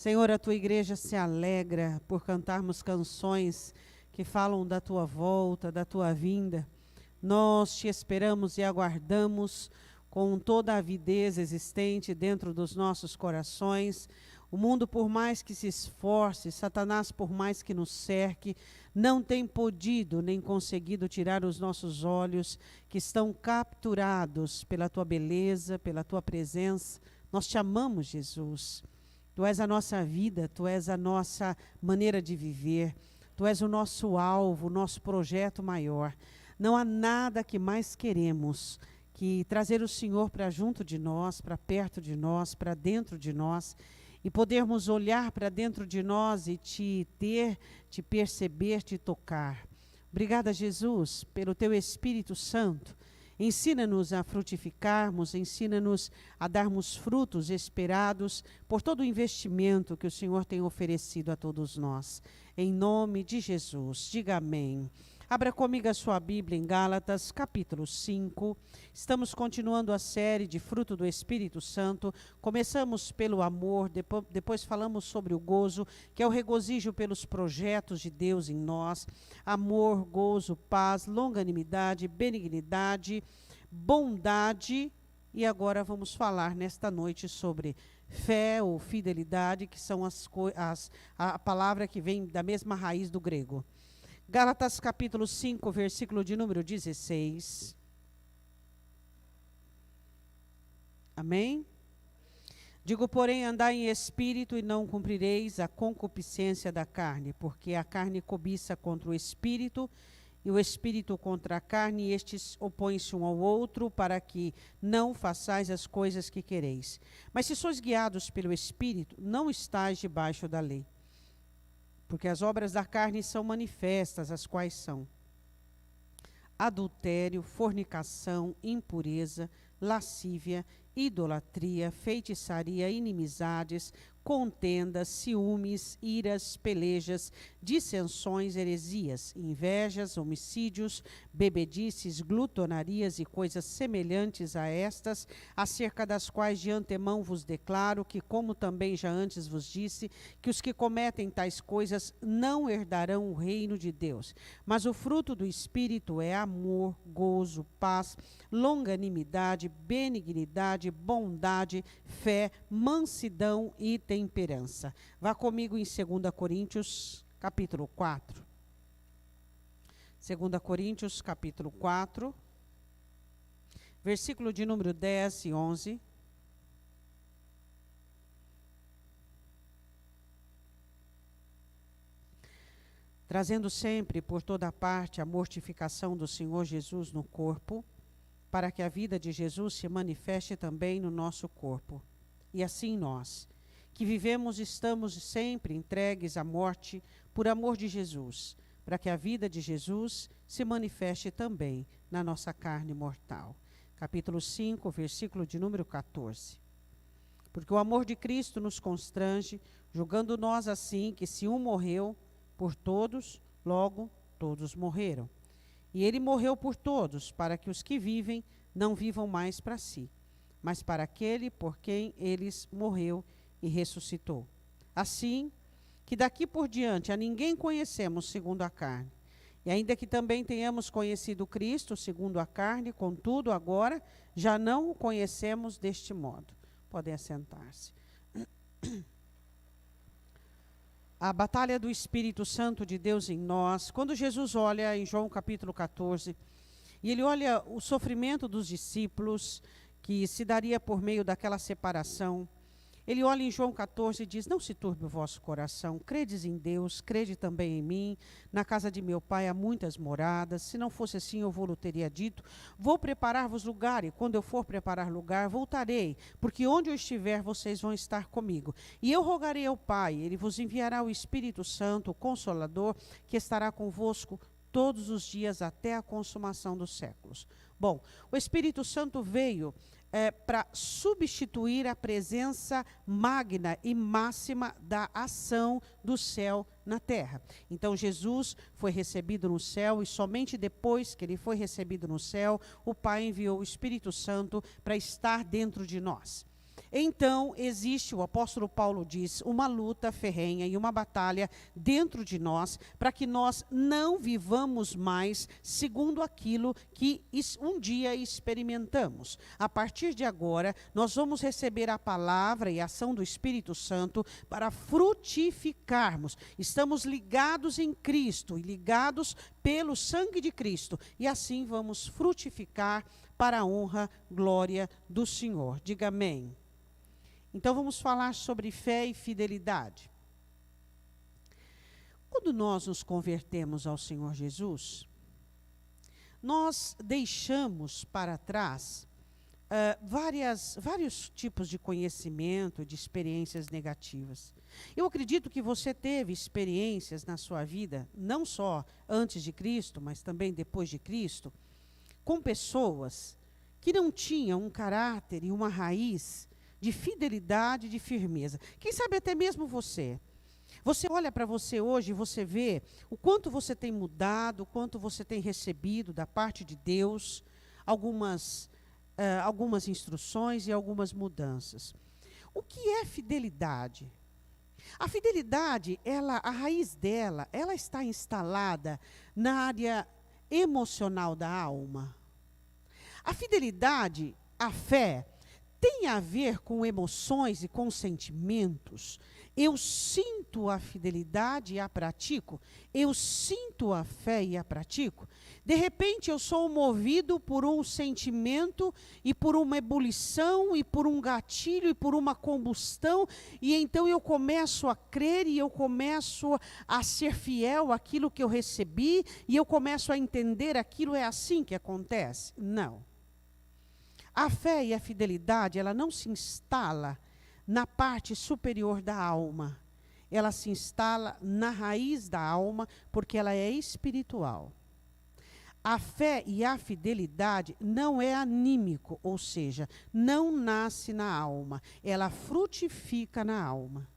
Senhor, a tua igreja se alegra por cantarmos canções que falam da tua volta, da tua vinda. Nós te esperamos e aguardamos com toda a avidez existente dentro dos nossos corações. O mundo, por mais que se esforce, Satanás, por mais que nos cerque, não tem podido nem conseguido tirar os nossos olhos, que estão capturados pela tua beleza, pela tua presença. Nós te amamos, Jesus. Tu és a nossa vida, tu és a nossa maneira de viver, tu és o nosso alvo, o nosso projeto maior. Não há nada que mais queremos que trazer o Senhor para junto de nós, para perto de nós, para dentro de nós, e podermos olhar para dentro de nós e te perceber, te tocar. Obrigada, Jesus, pelo teu Espírito Santo. Ensina-nos a frutificarmos, ensina-nos a darmos frutos esperados por todo o investimento que o Senhor tem oferecido a todos nós. Em nome de Jesus, diga amém. Abra comigo a sua Bíblia em Gálatas, capítulo 5. Estamos continuando a série de fruto do Espírito Santo. Começamos pelo amor, depois falamos sobre o gozo, que é o regozijo pelos projetos de Deus em nós. Amor, gozo, paz, longanimidade, benignidade, bondade. E agora vamos falar nesta noite sobre fé ou fidelidade, que são a palavra que vem da mesma raiz do grego. Gálatas capítulo 5, versículo de número 16. Amém? Digo, porém, andai em espírito e não cumprireis a concupiscência da carne, porque a carne cobiça contra o espírito e o espírito contra a carne, e estes opõem-se um ao outro para que não façais as coisas que quereis. Mas se sois guiados pelo espírito, não estáis debaixo da lei. Porque as obras da carne são manifestas, as quais são adultério, fornicação, impureza, lascívia, idolatria, feitiçaria, inimizades, contendas, ciúmes, iras, pelejas, dissensões, heresias, invejas, homicídios, bebedices, glutonarias e coisas semelhantes a estas, acerca das quais de antemão vos declaro que, como também já antes vos disse, que os que cometem tais coisas não herdarão o reino de Deus. Mas o fruto do Espírito é amor, gozo, paz, longanimidade, benignidade, bondade, fé, mansidão e temperança. Vá comigo em 2 Coríntios, capítulo 4. 2 Coríntios, capítulo 4, versículo de número 10 e 11. Trazendo sempre por toda parte a mortificação do Senhor Jesus no corpo, para que a vida de Jesus se manifeste também no nosso corpo. E assim nós, que vivemos, estamos sempre entregues à morte por amor de Jesus, para que a vida de Jesus se manifeste também na nossa carne mortal. Capítulo 5, versículo de número 14. Porque o amor de Cristo nos constrange, julgando nós assim que se um morreu por todos, logo todos morreram. E ele morreu por todos, para que os que vivem não vivam mais para si, mas para aquele por quem eles morreu e ressuscitou. Assim, que daqui por diante a ninguém conhecemos segundo a carne. E ainda que também tenhamos conhecido Cristo segundo a carne, contudo agora já não o conhecemos deste modo. Podem assentar-se. A batalha do Espírito Santo de Deus em nós, quando Jesus olha em João capítulo 14, e ele olha o sofrimento dos discípulos, que se daria por meio daquela separação, ele olha em João 14 e diz, não se turbe o vosso coração, credes em Deus, crede também em mim, na casa de meu pai há muitas moradas, se não fosse assim eu vou-lo teria dito, vou preparar-vos lugar, e quando eu for preparar lugar, voltarei, porque onde eu estiver, vocês vão estar comigo. E eu rogarei ao Pai, ele vos enviará o Espírito Santo, o Consolador, que estará convosco todos os dias até a consumação dos séculos. Bom, o Espírito Santo veio para substituir a presença magna e máxima da ação do céu na terra. Então Jesus foi recebido no céu e somente depois que ele foi recebido no céu, o Pai enviou o Espírito Santo para estar dentro de nós. Então, existe, o apóstolo Paulo diz, uma luta ferrenha e uma batalha dentro de nós, para que nós não vivamos mais segundo aquilo que um dia experimentamos. A partir de agora, nós vamos receber a palavra e a ação do Espírito Santo para frutificarmos. Estamos ligados em Cristo e ligados pelo sangue de Cristo. E assim vamos frutificar para a honra, glória do Senhor. Diga amém. Então vamos falar sobre fé e fidelidade. Quando nós nos convertemos ao Senhor Jesus, nós deixamos para trás vários tipos de conhecimento, de experiências negativas. Eu acredito que você teve experiências na sua vida, não só antes de Cristo, mas também depois de Cristo, com pessoas que não tinham um caráter e uma raiz de fidelidade e de firmeza. Quem sabe até mesmo você. Você olha para você hoje e você vê o quanto você tem mudado, o quanto você tem recebido da parte de Deus, algumas instruções e algumas mudanças. O que é fidelidade? A fidelidade, a raiz dela, ela está instalada na área emocional da alma. A fidelidade, a fé, tem a ver com emoções e com sentimentos. Eu sinto a fidelidade e a pratico. Eu sinto a fé e a pratico. De repente eu sou movido por um sentimento e por uma ebulição e por um gatilho e por uma combustão. E então eu começo a crer e eu começo a ser fiel àquilo que eu recebi. E eu começo a entender aquilo é assim que acontece. Não. A fé e a fidelidade, ela não se instala na parte superior da alma. Ela se instala na raiz da alma, porque ela é espiritual. A fé e a fidelidade não é anímico, ou seja, não nasce na alma, ela frutifica na alma.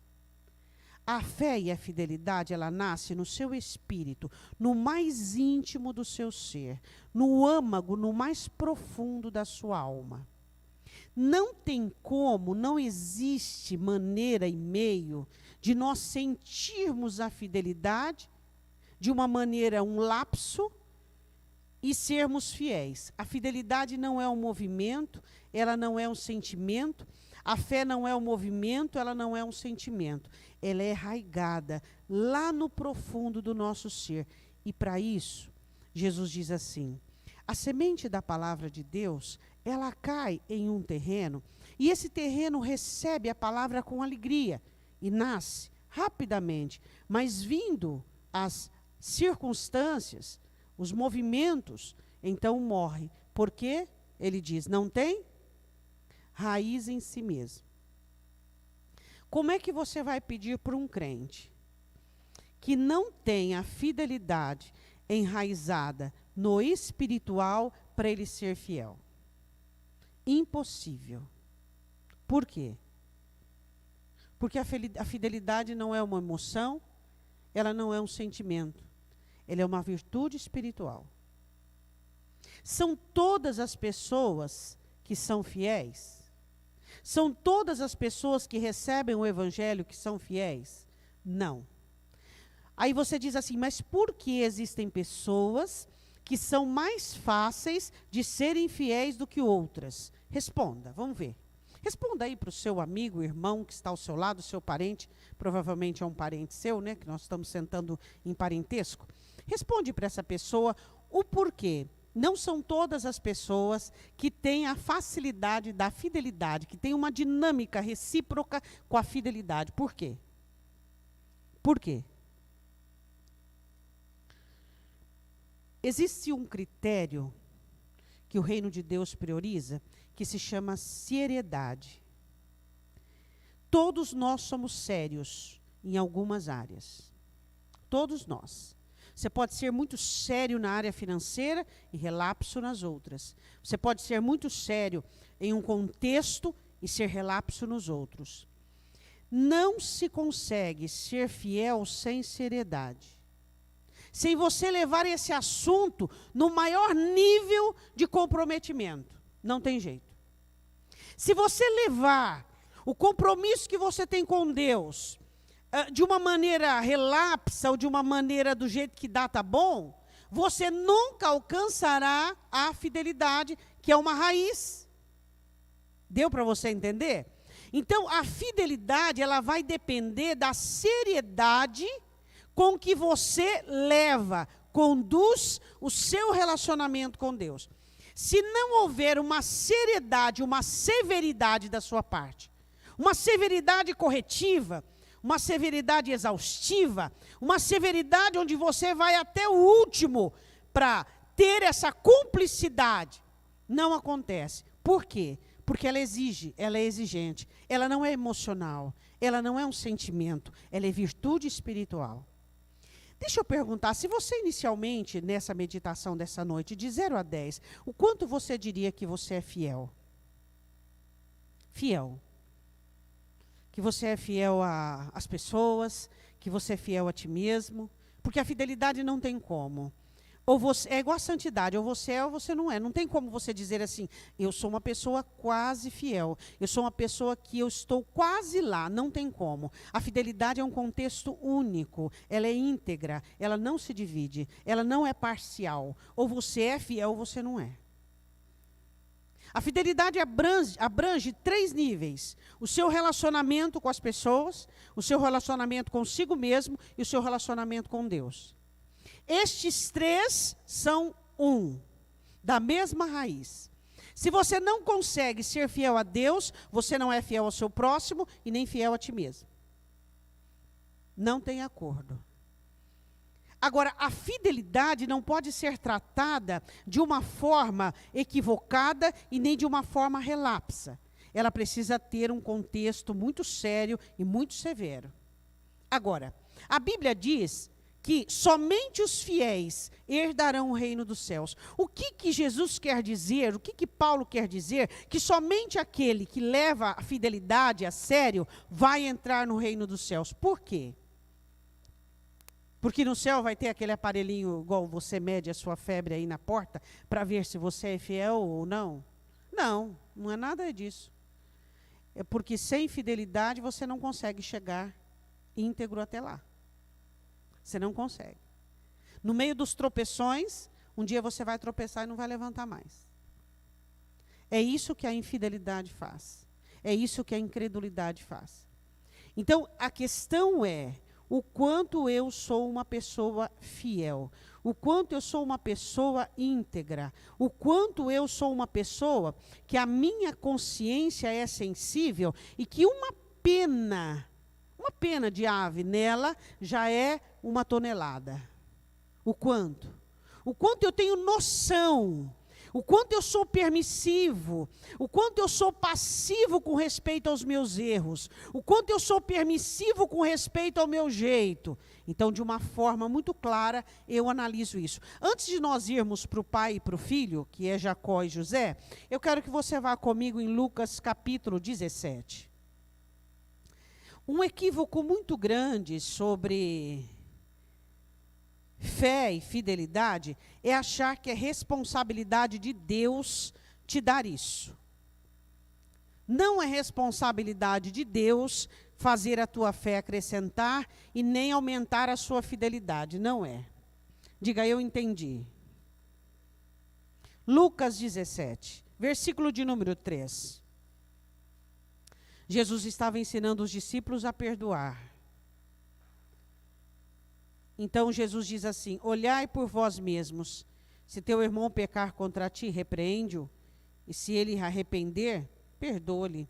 A fé e a fidelidade, ela nasce no seu espírito, no mais íntimo do seu ser, no âmago, no mais profundo da sua alma. Não tem como, não existe maneira e meio de nós sentirmos a fidelidade de uma maneira, um lapso, e sermos fiéis. A fidelidade não é um movimento, ela não é um sentimento. A fé não é um movimento, ela não é um sentimento. Ela é arraigada lá no profundo do nosso ser. E para isso, Jesus diz assim, a semente da palavra de Deus, ela cai em um terreno, e esse terreno recebe a palavra com alegria, e nasce rapidamente, mas vindo as circunstâncias, os movimentos, então morre. Porque, ele diz, não tem raiz em si mesmo. Como é que você vai pedir para um crente que não tem a fidelidade enraizada no espiritual para ele ser fiel? Impossível. Por quê? Porque a fidelidade não é uma emoção, ela não é um sentimento, ela é uma virtude espiritual. São todas as pessoas que são fiéis? São todas as pessoas que recebem o evangelho que são fiéis? Não. Aí você diz assim, mas por que existem pessoas que são mais fáceis de serem fiéis do que outras? Responda, vamos ver. Responda aí para o seu amigo, irmão que está ao seu lado, seu parente, provavelmente é um parente seu, né? Que nós estamos sentando em parentesco. Responde para essa pessoa o porquê. Não são todas as pessoas que têm a facilidade da fidelidade, que têm uma dinâmica recíproca com a fidelidade. Por quê? Por quê? Existe um critério que o reino de Deus prioriza, que se chama seriedade. Todos nós somos sérios em algumas áreas. Todos nós. Você pode ser muito sério na área financeira e relapso nas outras. Você pode ser muito sério em um contexto e ser relapso nos outros. Não se consegue ser fiel sem seriedade. Sem você levar esse assunto no maior nível de comprometimento. Não tem jeito. Se você levar o compromisso que você tem com Deus, de uma maneira relapsa ou de uma maneira do jeito que dá, tá bom, você nunca alcançará a fidelidade, que é uma raiz. Deu para você entender? Então, a fidelidade, ela vai depender da seriedade com que você conduz o seu relacionamento com Deus. Se não houver uma seriedade, uma severidade da sua parte, uma severidade corretiva, uma severidade exaustiva, uma severidade onde você vai até o último para ter essa cumplicidade, não acontece. Por quê? Porque ela é exigente, ela não é emocional, ela não é um sentimento, ela é virtude espiritual. Deixa eu perguntar, se você inicialmente, nessa meditação dessa noite, de 0 a 10, o quanto você diria que você é fiel? Fiel. Que você é fiel às pessoas, que você é fiel a ti mesmo, porque a fidelidade não tem como. Ou você, é igual a santidade, ou você é ou você não é. Não tem como você dizer assim, eu sou uma pessoa quase fiel, eu sou uma pessoa que eu estou quase lá, não tem como. A fidelidade é um contexto único, ela é íntegra, ela não se divide, ela não é parcial. Ou você é fiel ou você não é. A fidelidade abrange 3 níveis: o seu relacionamento com as pessoas, o seu relacionamento consigo mesmo e o seu relacionamento com Deus. Estes 3 são da mesma raiz. Se você não consegue ser fiel a Deus, você não é fiel ao seu próximo e nem fiel a ti mesmo. Não tem acordo. Agora, a fidelidade não pode ser tratada de uma forma equivocada e nem de uma forma relapsa. Ela precisa ter um contexto muito sério e muito severo. Agora, a Bíblia diz que somente os fiéis herdarão o reino dos céus. O que Jesus quer dizer, o que Paulo quer dizer? Que somente aquele que leva a fidelidade a sério vai entrar no reino dos céus. Por quê? Porque no céu vai ter aquele aparelhinho, igual você mede a sua febre aí na porta, para ver se você é fiel ou não? Não, não é nada disso. É porque sem fidelidade você não consegue chegar íntegro até lá. Você não consegue. No meio dos tropeções, um dia você vai tropeçar e não vai levantar mais. É isso que a infidelidade faz. É isso que a incredulidade faz. Então, a questão é o quanto eu sou uma pessoa fiel, o quanto eu sou uma pessoa íntegra, o quanto eu sou uma pessoa que a minha consciência é sensível e que uma pena de ave nela já é 1 tonelada. O quanto? O quanto eu tenho noção, o quanto eu sou permissivo, o quanto eu sou passivo com respeito aos meus erros, o quanto eu sou permissivo com respeito ao meu jeito. Então, de uma forma muito clara, eu analiso isso. Antes de nós irmos para o pai e para o filho, que é Jacó e José, eu quero que você vá comigo em Lucas capítulo 17. Um equívoco muito grande sobre fé e fidelidade é achar que é responsabilidade de Deus te dar isso. Não é responsabilidade de Deus fazer a tua fé acrescentar e nem aumentar a sua fidelidade. Não é. Diga, eu entendi. Lucas 17, versículo de número 3. Jesus estava ensinando os discípulos a perdoar. Então Jesus diz assim: olhai por vós mesmos, se teu irmão pecar contra ti, repreende-o, e se ele arrepender, perdoa-lhe.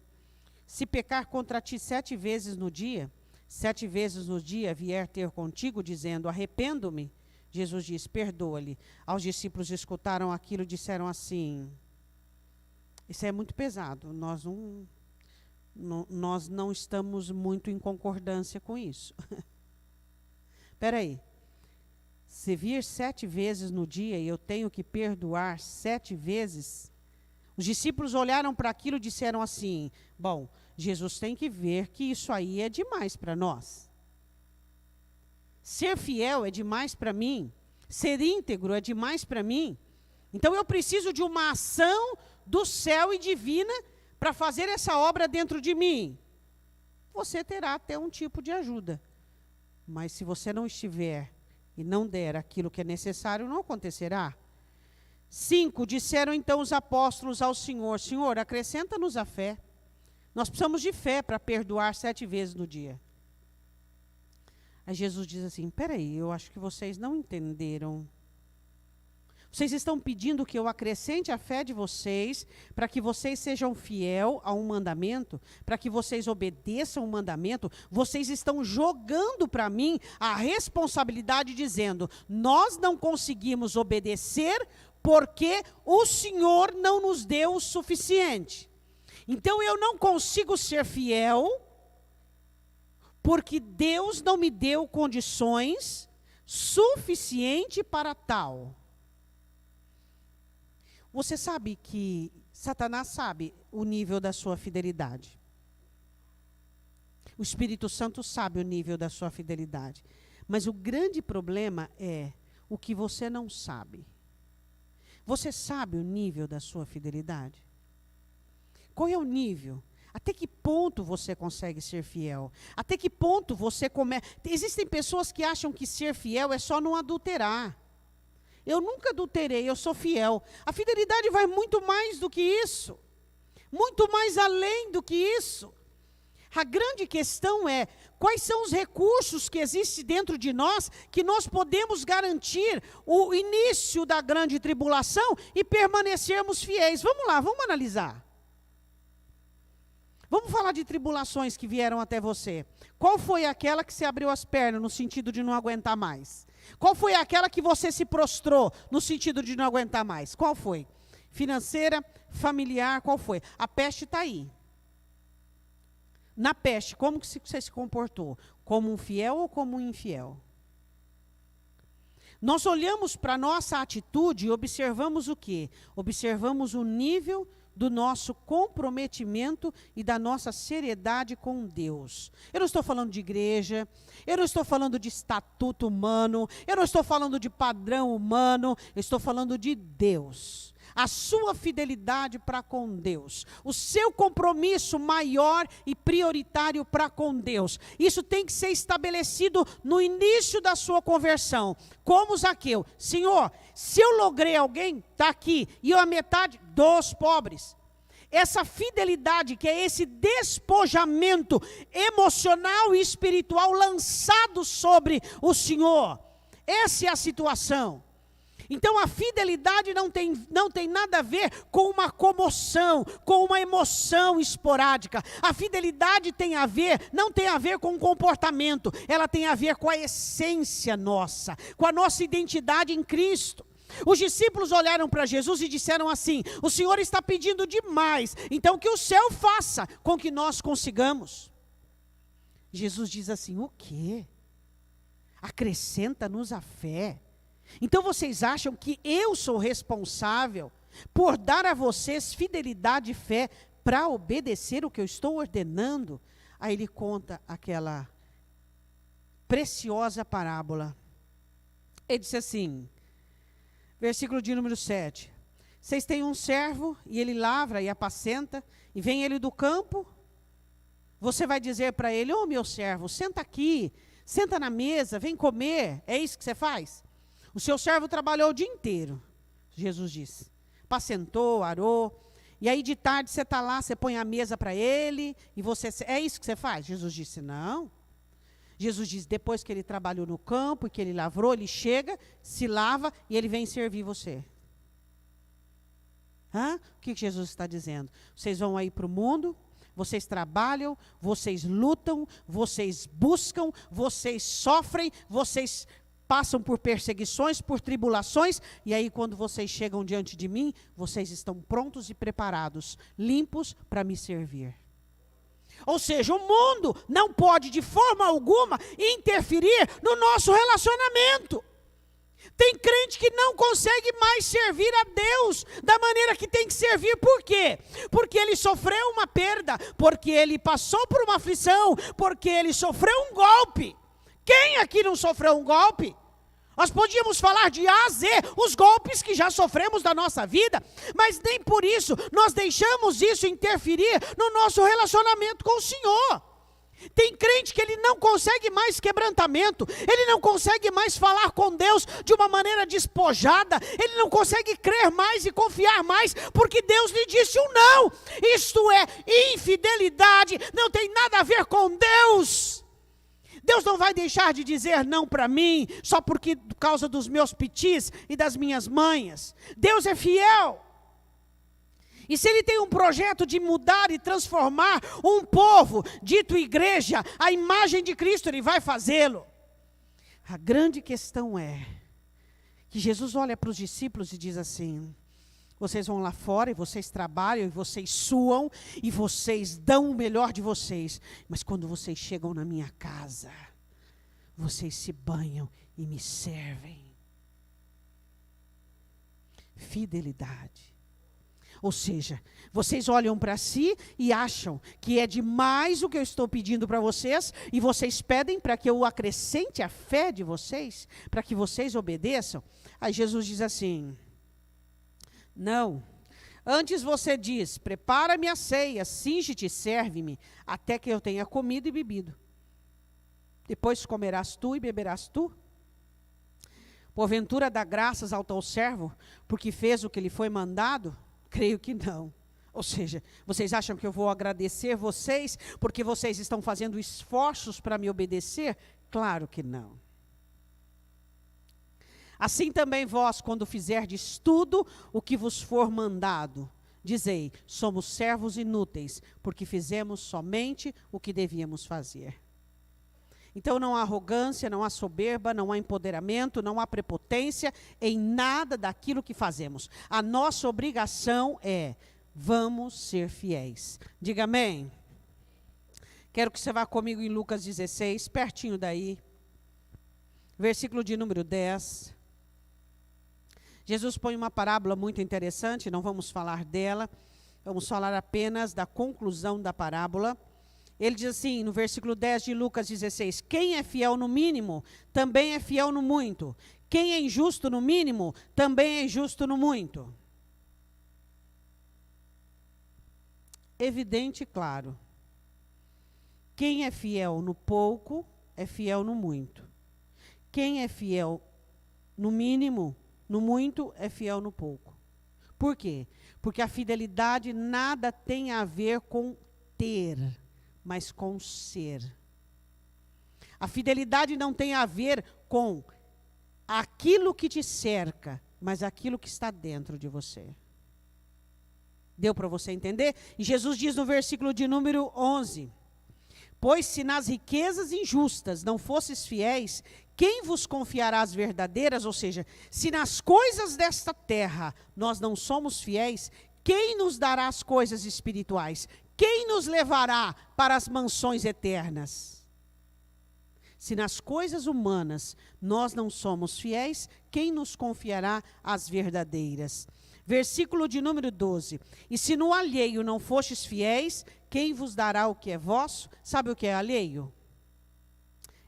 Se pecar contra ti 7 vezes no dia, 7 vezes no dia vier ter contigo, dizendo, arrependo-me, Jesus diz, perdoa-lhe. Aos discípulos escutaram aquilo e disseram assim, isso é muito pesado, nós não estamos muito em concordância com isso. Espera aí, se vir 7 vezes no dia e eu tenho que perdoar 7 vezes, os discípulos olharam para aquilo e disseram assim, bom, Jesus tem que ver que isso aí é demais para nós. Ser fiel é demais para mim, ser íntegro é demais para mim, então eu preciso de uma ação do céu e divina para fazer essa obra dentro de mim. você terá até um tipo de ajuda. Mas se você não estiver e não der aquilo que é necessário, não acontecerá. 5, disseram então os apóstolos ao Senhor, Senhor, acrescenta-nos a fé. Nós precisamos de fé para perdoar 7 vezes no dia. Aí Jesus diz assim, peraí, eu acho que vocês não entenderam. Vocês estão pedindo que eu acrescente a fé de vocês, para que vocês sejam fiel a um mandamento, para que vocês obedeçam o mandamento. Vocês estão jogando para mim a responsabilidade, dizendo, nós não conseguimos obedecer porque o Senhor não nos deu o suficiente. Então eu não consigo ser fiel, porque Deus não me deu condições suficientes para tal. Você sabe que Satanás sabe o nível da sua fidelidade. O Espírito Santo sabe o nível da sua fidelidade. Mas o grande problema é o que você não sabe. Você sabe o nível da sua fidelidade? Qual é o nível? Até que ponto você consegue ser fiel? Até que ponto você começa... Existem pessoas que acham que ser fiel é só não adulterar. Eu nunca adulterei, eu sou fiel. A fidelidade vai muito mais do que isso. Muito mais além do que isso. A grande questão é, quais são os recursos que existem dentro de nós, que nós podemos garantir o início da grande tribulação e permanecermos fiéis. Vamos lá, vamos analisar. Vamos falar de tribulações que vieram até você. Qual foi aquela que se abriu as pernas, no sentido de não aguentar mais? Qual foi aquela que você se prostrou, no sentido de não aguentar mais? Qual foi? Financeira, familiar, qual foi? A peste está aí. Na peste, como que você se comportou? Como um fiel ou como um infiel? Nós olhamos para a nossa atitude e observamos o quê? Observamos o nível do nosso comprometimento e da nossa seriedade com Deus. Eu não estou falando de igreja, eu não estou falando de estatuto humano, eu não estou falando de padrão humano, eu estou falando de Deus. A sua fidelidade para com Deus, o seu compromisso maior e prioritário para com Deus. Isso tem que ser estabelecido no início da sua conversão. Como Zaqueu, Senhor, se eu logrei alguém, está aqui, e eu a metade dos pobres. Essa fidelidade, que é esse despojamento emocional e espiritual lançado sobre o Senhor. Essa é a situação. Então a fidelidade não tem nada a ver com uma comoção, com uma emoção esporádica. A fidelidade não tem a ver com um comportamento, ela tem a ver com a essência nossa, com a nossa identidade em Cristo. Os discípulos olharam para Jesus e disseram assim, o Senhor está pedindo demais, então que o céu faça com que nós consigamos. Jesus diz assim, o quê? Acrescenta-nos a fé. Então vocês acham que eu sou responsável por dar a vocês fidelidade e fé para obedecer o que eu estou ordenando? Aí ele conta aquela preciosa parábola. Ele disse assim, versículo de número 7. Vocês têm um servo e ele lavra e apacenta, e vem ele do campo, você vai dizer para ele, ô meu servo, senta aqui, senta na mesa, vem comer, é isso que você faz? O seu servo trabalhou o dia inteiro, Jesus disse. Apacentou, arou. E aí de tarde você está lá, você põe a mesa para ele. E você, é isso que você faz? Jesus disse, não. Jesus disse, depois que ele trabalhou no campo, e que ele lavrou, ele chega, se lava e ele vem servir você. O que Jesus está dizendo? Vocês vão aí para o mundo, vocês trabalham, vocês lutam, vocês buscam, vocês sofrem, vocês passam por perseguições, por tribulações, e aí quando vocês chegam diante de mim, vocês estão prontos e preparados, limpos para me servir. Ou seja, o mundo não pode de forma alguma interferir no nosso relacionamento. Tem crente que não consegue mais servir a Deus da maneira que tem que servir. Por quê? Porque ele sofreu uma perda, porque ele passou por uma aflição, porque ele sofreu um golpe. Quem aqui não sofreu um golpe? Nós podíamos falar de A a Z, os golpes que já sofremos da nossa vida, mas nem por isso nós deixamos isso interferir no nosso relacionamento com o Senhor. Tem crente que ele não consegue mais quebrantamento, ele não consegue mais falar com Deus de uma maneira despojada, ele não consegue crer mais e confiar mais, porque Deus lhe disse um não. Isto é infidelidade, não tem nada a ver com Deus. Deus não vai deixar de dizer não para mim, só por causa dos meus pitis e das minhas manhas. Deus é fiel. E se Ele tem um projeto de mudar e transformar um povo, dito igreja, a imagem de Cristo, Ele vai fazê-lo. A grande questão é que Jesus olha para os discípulos e diz assim: vocês vão lá fora e vocês trabalham e vocês suam e vocês dão o melhor de vocês. Mas quando vocês chegam na minha casa, vocês se banham e me servem. Fidelidade. Ou seja, vocês olham para si e acham que é demais o que eu estou pedindo para vocês, e vocês pedem para que eu acrescente a fé de vocês, para que vocês obedeçam. Aí Jesus diz assim: não, antes você diz, prepara-me a ceia, cinge-te e serve-me, até que eu tenha comido e bebido. Depois comerás tu e beberás tu? Porventura dá graças ao teu servo, porque fez o que lhe foi mandado? Creio que não. Ou seja, vocês acham que eu vou agradecer vocês porque vocês estão fazendo esforços para me obedecer? Claro que não. Assim também vós, quando fizerdes tudo o que vos for mandado, dizei, somos servos inúteis, porque fizemos somente o que devíamos fazer. Então não há arrogância, não há soberba, não há empoderamento, não há prepotência em nada daquilo que fazemos. A nossa obrigação é, vamos ser fiéis. Diga amém. Quero que você vá comigo em Lucas 16, pertinho daí. Versículo de número 10. Jesus põe uma parábola muito interessante, não vamos falar dela, vamos falar apenas da conclusão da parábola. Ele diz assim, no versículo 10 de Lucas 16, quem é fiel no mínimo, também é fiel no muito. Quem é injusto no mínimo, também é injusto no muito. Evidente e claro. Quem é fiel no pouco, é fiel no muito. Quem é fiel no mínimo, no muito, é fiel no pouco. Por quê? Porque a fidelidade nada tem a ver com ter, mas com ser. A fidelidade não tem a ver com aquilo que te cerca, mas aquilo que está dentro de você. Deu para você entender? E Jesus diz no versículo de número 11, pois se nas riquezas injustas não fosses fiéis, quem vos confiará as verdadeiras? Ou seja, se nas coisas desta terra nós não somos fiéis, quem nos dará as coisas espirituais? Quem nos levará para as mansões eternas? Se nas coisas humanas nós não somos fiéis, quem nos confiará as verdadeiras? Versículo de número 12. E se no alheio não fostes fiéis, quem vos dará o que é vosso? Sabe o que é alheio?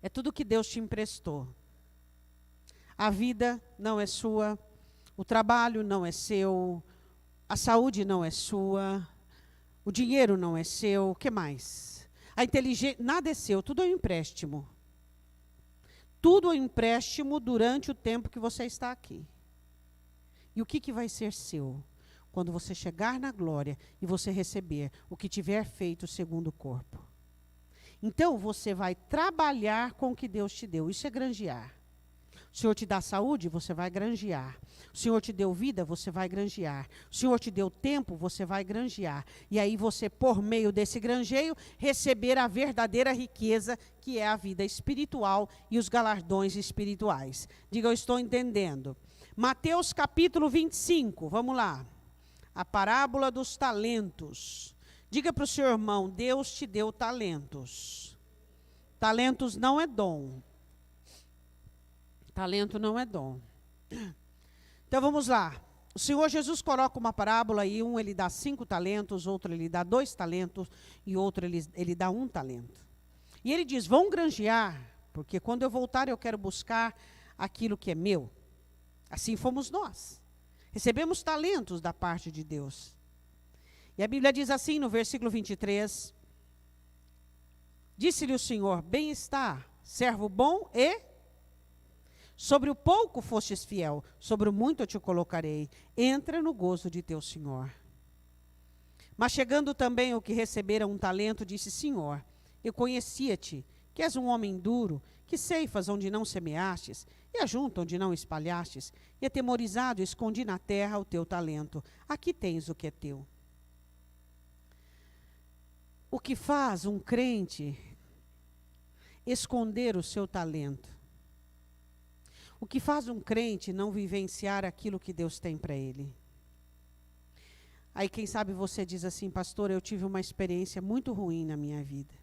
É tudo que Deus te emprestou. A vida não é sua, o trabalho não é seu, a saúde não é sua, o dinheiro não é seu, o que mais? A inteligência, nada é seu, tudo é um empréstimo. Tudo é um empréstimo durante o tempo que você está aqui. E o que vai ser seu? Quando você chegar na glória e você receber o que tiver feito segundo o corpo. Então, você vai trabalhar com o que Deus te deu. Isso é granjear. O Senhor te dá saúde, você vai granjear. O Senhor te deu vida, você vai granjear. O Senhor te deu tempo, você vai granjear. E aí você, por meio desse granjeio, receber a verdadeira riqueza, que é a vida espiritual e os galardões espirituais. Diga, eu estou entendendo. Mateus capítulo 25, vamos lá. A parábola dos talentos. Diga para o seu irmão, Deus te deu talentos. Talentos não é dom. Talento não é dom. Então vamos lá. O Senhor Jesus coloca uma parábola e um ele dá 5 talentos, outro ele dá 2 talentos e outro ele dá 1 talento. E ele diz, vão granjear, porque quando eu voltar eu quero buscar aquilo que é meu. Assim fomos nós. Recebemos talentos da parte de Deus. E a Bíblia diz assim no versículo 23, Disse-lhe o Senhor: bem está, servo bom e... Sobre o pouco fostes fiel, sobre o muito eu te colocarei. Entra no gozo de teu Senhor. Mas chegando também o que recebera um talento, disse: Senhor, eu conhecia-te, que és um homem duro, que ceifas onde não semeastes, e ajunta onde não espalhastes, e atemorizado escondi na terra o teu talento. Aqui tens o que é teu. O que faz um crente esconder o seu talento? O que faz um crente não vivenciar aquilo que Deus tem para ele? Aí quem sabe você diz assim: pastor, eu tive uma experiência muito ruim na minha vida.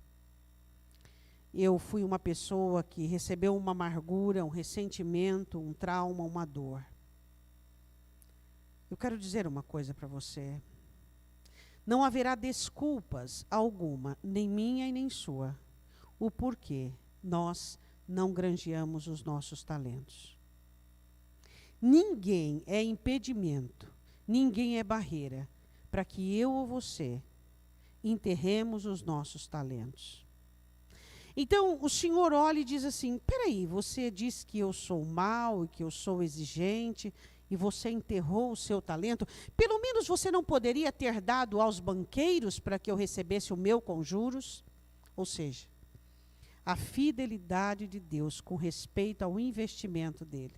Eu fui uma pessoa que recebeu uma amargura, um ressentimento, um trauma, uma dor. Eu quero dizer uma coisa para você. Não haverá desculpas alguma, nem minha e nem sua, o porquê nós não granjeamos os nossos talentos. Ninguém é impedimento, ninguém é barreira para que eu ou você enterremos os nossos talentos. Então, o Senhor olha e diz assim: peraí, você diz que eu sou mau e que eu sou exigente e você enterrou o seu talento? Pelo menos você não poderia ter dado aos banqueiros para que eu recebesse o meu com juros? Ou seja, a fidelidade de Deus com respeito ao investimento dele.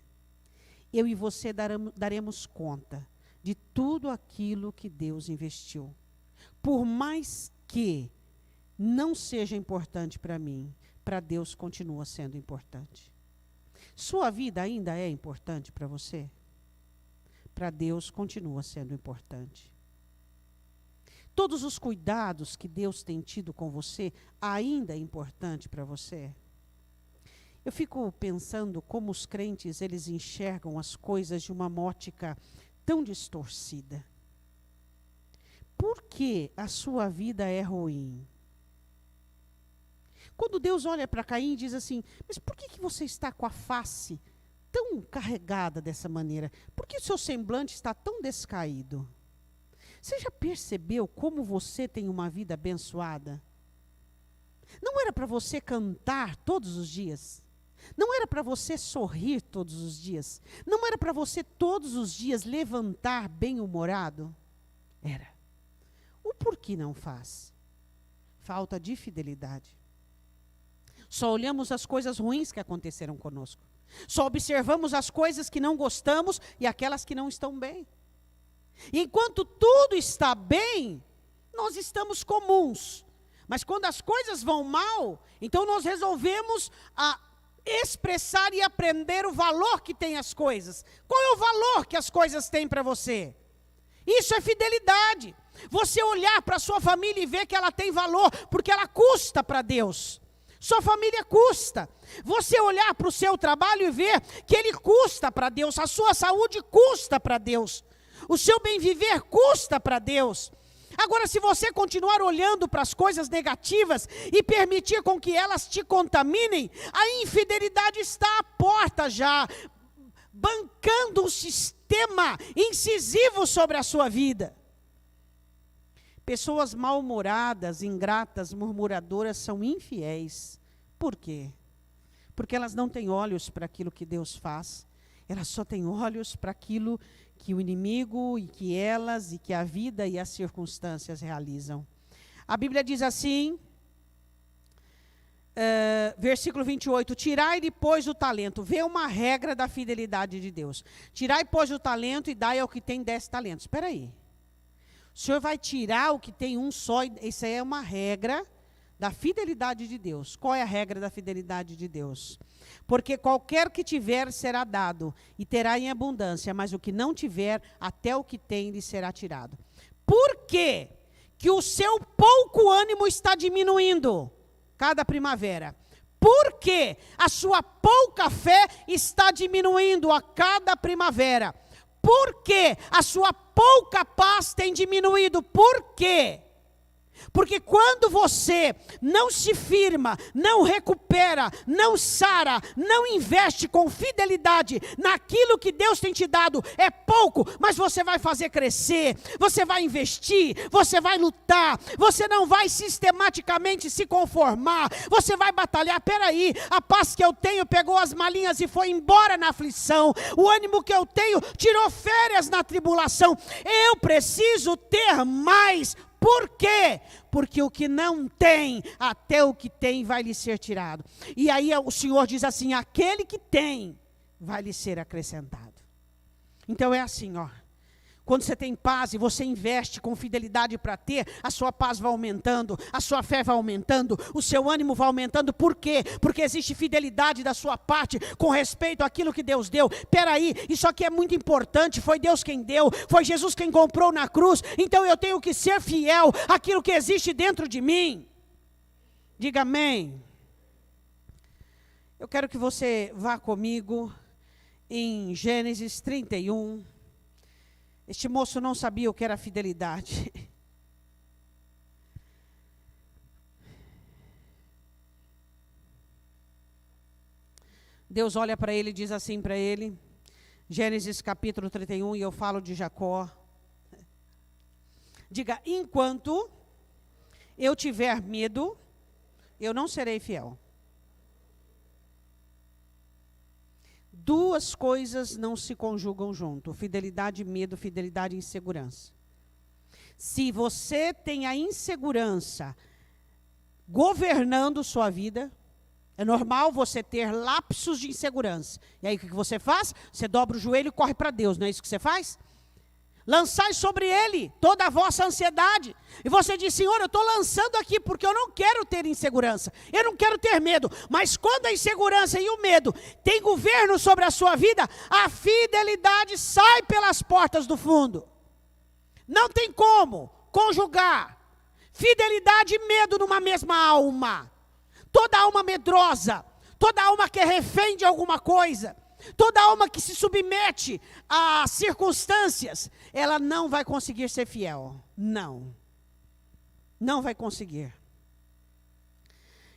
Eu e você daremos conta de tudo aquilo que Deus investiu. Por mais que não seja importante para mim, para Deus continua sendo importante. Sua vida ainda é importante para você? Para Deus continua sendo importante. Todos os cuidados que Deus tem tido com você ainda é importante para você? Eu fico pensando como os crentes, eles enxergam as coisas de uma ótica tão distorcida. Por que a sua vida é ruim? Quando Deus olha para Caim e diz assim: mas por que você está com a face tão carregada dessa maneira? Por que o seu semblante está tão descaído? Você já percebeu como você tem uma vida abençoada? Não era para você cantar todos os dias? Não era para você sorrir todos os dias? Não era para você todos os dias levantar bem-humorado? Era. O porquê não faz? Falta de fidelidade. Só olhamos as coisas ruins que aconteceram conosco. Só observamos as coisas que não gostamos e aquelas que não estão bem. E enquanto tudo está bem, nós estamos comuns. Mas quando as coisas vão mal, então nós resolvemos expressar e aprender o valor que tem as coisas. Qual é o valor que as coisas têm para você? Isso é fidelidade. Você olhar para a sua família e ver que ela tem valor, porque ela custa para Deus. Sua família custa. Você olhar para o seu trabalho e ver que ele custa para Deus. A sua saúde custa para Deus. O seu bem-viver custa para Deus. Agora, se você continuar olhando para as coisas negativas e permitir com que elas te contaminem, a infidelidade está à porta já, bancando um sistema incisivo sobre a sua vida. Pessoas mal-humoradas, ingratas, murmuradoras são infiéis. Por quê? Porque elas não têm olhos para aquilo que Deus faz. Elas só têm olhos para aquilo que o inimigo e que elas e que a vida e as circunstâncias realizam. A Bíblia diz assim, versículo 28, tirai-lhe, pois, o talento. Vê uma regra da fidelidade de Deus. Tirai, pois, o talento e dai ao que tem 10 talentos. Espera aí. O Senhor vai tirar o que tem um só. Isso aí é uma regra da fidelidade de Deus. Qual é a regra da fidelidade de Deus? Porque qualquer que tiver será dado e terá em abundância, mas o que não tiver, até o que tem lhe será tirado. Por quê que o seu pouco ânimo está diminuindo cada primavera? Por que a sua pouca fé está diminuindo a cada primavera? Por que a sua pouca paz tem diminuído? Por quê? Porque quando você não se firma, não recupera, não sara, não investe com fidelidade naquilo que Deus tem te dado, é pouco, mas você vai fazer crescer, você vai investir, você vai lutar, você não vai sistematicamente se conformar, você vai batalhar. Peraí, a paz que eu tenho pegou as malinhas e foi embora na aflição, o ânimo que eu tenho tirou férias na tribulação, eu preciso ter mais. Por quê? Porque o que não tem, até o que tem vai lhe ser tirado. E aí o Senhor diz assim, aquele que tem, vai lhe ser acrescentado. Então é assim, ó. Quando você tem paz e você investe com fidelidade para ter, a sua paz vai aumentando, a sua fé vai aumentando, o seu ânimo vai aumentando. Por quê? Porque existe fidelidade da sua parte com respeito àquilo que Deus deu. Peraí, isso aqui é muito importante, foi Deus quem deu, foi Jesus quem comprou na cruz, então eu tenho que ser fiel àquilo que existe dentro de mim. Diga amém. Eu quero que você vá comigo em Gênesis 31. Este moço não sabia o que era fidelidade. Deus olha para ele e diz assim para ele, Gênesis capítulo 31, e eu falo de Jacó. Diga, enquanto eu tiver medo, eu não serei fiel. Duas coisas não se conjugam junto, fidelidade e medo, fidelidade e insegurança. Se você tem a insegurança governando sua vida, é normal você ter lapsos de insegurança. E aí o que você faz? Você dobra o joelho e corre para Deus, não é isso que você faz? Lançai sobre ele toda a vossa ansiedade. E você diz, Senhor, eu estou lançando aqui porque eu não quero ter insegurança. Eu não quero ter medo. Mas quando a insegurança e o medo têm governo sobre a sua vida, a fidelidade sai pelas portas do fundo. Não tem como conjugar fidelidade e medo numa mesma alma. Toda alma medrosa, toda alma que é refém de alguma coisa, toda alma que se submete a circunstâncias, ela não vai conseguir ser fiel. Não vai conseguir.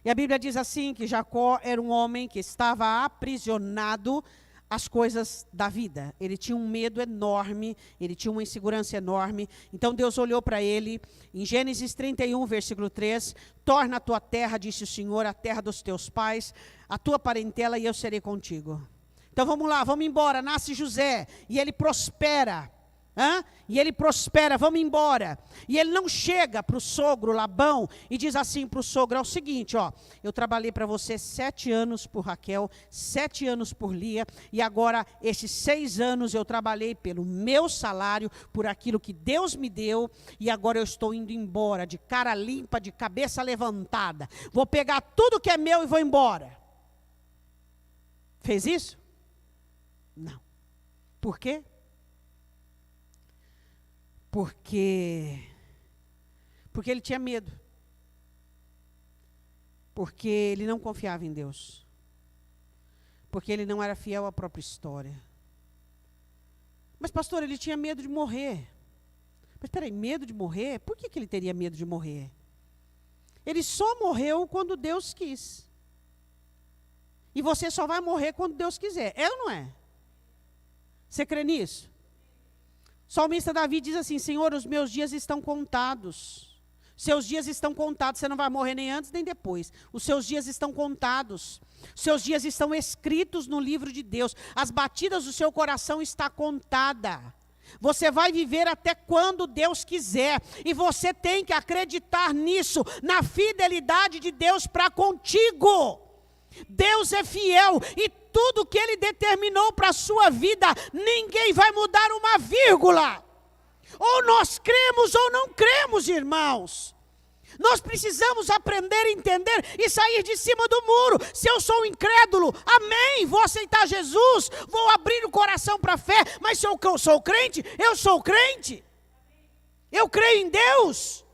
E a Bíblia diz assim, que Jacó era um homem que estava aprisionado às coisas da vida. Ele tinha um medo enorme, ele tinha uma insegurança enorme. Então Deus olhou para ele, em Gênesis 31, versículo 3, torna a tua terra, disse o Senhor, a terra dos teus pais, a tua parentela, e eu serei contigo. Então vamos lá, vamos embora. Nasce José e ele prospera. E ele prospera, vamos embora. E ele não chega para o sogro Labão e diz assim para o sogro, é o seguinte, ó, eu trabalhei para você 7 anos por Raquel, 7 anos por Lia, e agora esses 6 anos eu trabalhei pelo meu salário, por aquilo que Deus me deu, e agora eu estou indo embora, de cara limpa, de cabeça levantada. Vou pegar tudo que é meu e vou embora. Fez isso? Não. Por quê? Porque ele tinha medo. Porque ele não confiava em Deus. Porque ele não era fiel à própria história. Mas pastor, ele tinha medo de morrer. Mas espera aí, medo de morrer? Por que ele teria medo de morrer? Ele só morreu quando Deus quis. E você só vai morrer quando Deus quiser. É ou não é? Você crê nisso? O salmista Davi diz assim, Senhor, os meus dias estão contados. Seus dias estão contados, você não vai morrer nem antes nem depois. Os seus dias estão contados. Seus dias estão escritos no livro de Deus. As batidas do seu coração estão contadas. Você vai viver até quando Deus quiser. E você tem que acreditar nisso, na fidelidade de Deus para contigo. Deus é fiel e tudo que Ele determinou para a sua vida, ninguém vai mudar uma vírgula. Ou nós cremos ou não cremos, irmãos. Nós precisamos aprender a entender e sair de cima do muro. Se eu sou incrédulo, amém, vou aceitar Jesus, vou abrir o coração para a fé, mas se eu sou crente, eu sou crente. Eu creio em Deus.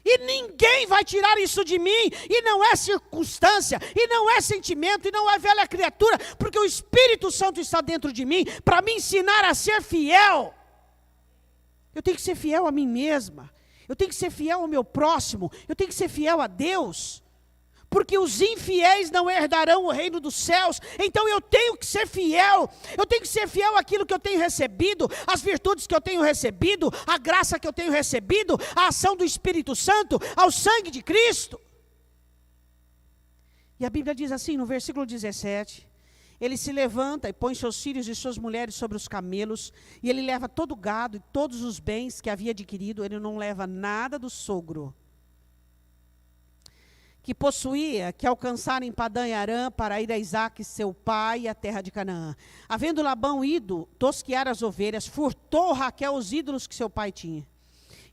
E ninguém vai tirar isso de mim, e não é circunstância, e não é sentimento, e não é velha criatura, porque o Espírito Santo está dentro de mim, para me ensinar a ser fiel. Eu tenho que ser fiel a mim mesma, Eu tenho que ser fiel ao meu próximo. Eu tenho que ser fiel a Deus. Porque os infiéis não herdarão o reino dos céus. Então eu tenho que ser fiel. Eu tenho que ser fiel àquilo que eu tenho recebido, às virtudes que eu tenho recebido, à graça que eu tenho recebido, à ação do Espírito Santo, ao sangue de Cristo. E a Bíblia diz assim, no versículo 17, ele se levanta e põe seus filhos e suas mulheres sobre os camelos, e ele leva todo o gado e todos os bens que havia adquirido, ele não leva nada do sogro, que possuía, que alcançara em Padã e Arã, para ir a Isaque, seu pai, e a terra de Canaã. Havendo Labão ido tosquear as ovelhas, furtou Raquel os ídolos que seu pai tinha.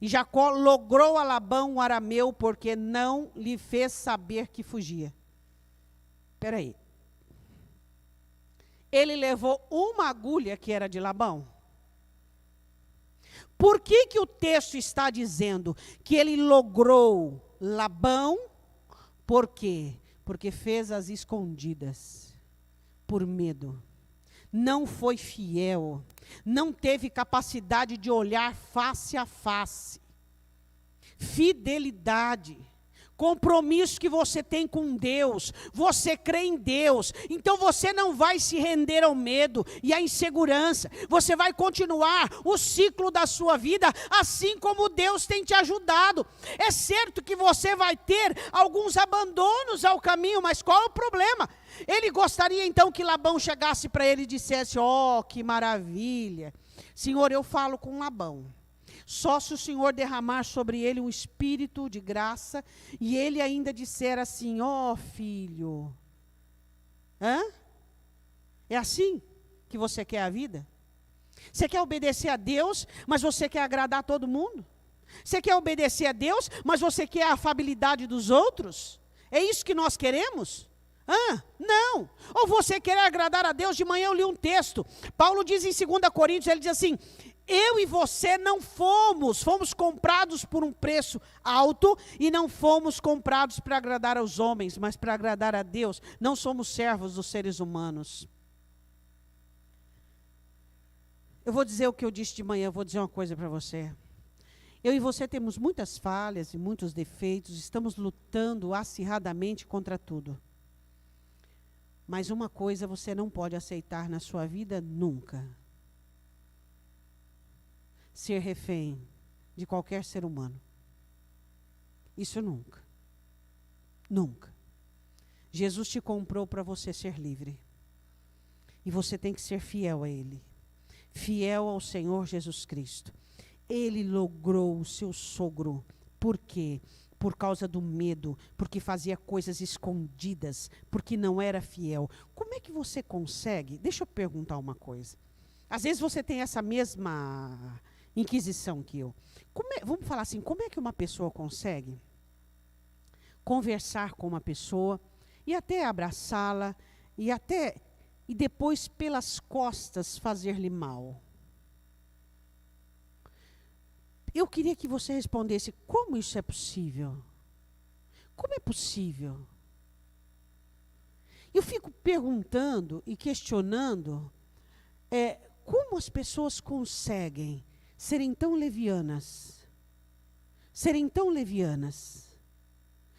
E Jacó logrou a Labão, o arameu, porque não lhe fez saber que fugia. Espera aí. Ele levou uma agulha que era de Labão. Por que que o texto está dizendo que ele logrou Labão? Por quê? Porque fez as escondidas, por medo. Não foi fiel, não teve capacidade de olhar face a face. Fidelidade. Compromisso que você tem com Deus, você crê em Deus, então você não vai se render ao medo e à insegurança, você vai continuar o ciclo da sua vida, assim como Deus tem te ajudado. É certo que você vai ter alguns abandonos ao caminho, mas qual é o problema? Ele gostaria então que Labão chegasse para ele e dissesse, ó, que maravilha, Senhor, eu falo com Labão. Só se o Senhor derramar sobre ele um espírito de graça, e ele ainda disser assim, ó filho, é assim que você quer a vida? Você quer obedecer a Deus, mas você quer agradar todo mundo? Você quer obedecer a Deus, mas você quer a afabilidade dos outros? É isso que nós queremos? Não. Ou você quer agradar a Deus? De manhã eu li um texto, Paulo diz em 2 Coríntios, ele diz assim, eu e você não fomos comprados por um preço alto e não fomos comprados para agradar aos homens, mas para agradar a Deus. Não somos servos dos seres humanos. Eu vou dizer o que eu disse de manhã, eu vou dizer uma coisa para você. Eu e você temos muitas falhas e muitos defeitos, estamos lutando acirradamente contra tudo. Mas uma coisa você não pode aceitar na sua vida nunca. Ser refém de qualquer ser humano. Isso nunca. Nunca. Jesus te comprou para você ser livre. E você tem que ser fiel a Ele. Fiel ao Senhor Jesus Cristo. Ele logrou o seu sogro. Por quê? Por causa do medo, porque fazia coisas escondidas, porque não era fiel. Como é que você consegue? Deixa eu perguntar uma coisa. Às vezes você tem essa mesma inquisição que eu. Vamos falar assim, como é que uma pessoa consegue conversar com uma pessoa e até abraçá-la e depois pelas costas fazer-lhe mal? Eu queria que você respondesse, como isso é possível? Como é possível? Eu fico perguntando e questionando como as pessoas conseguem serem tão levianas. Serem tão levianas.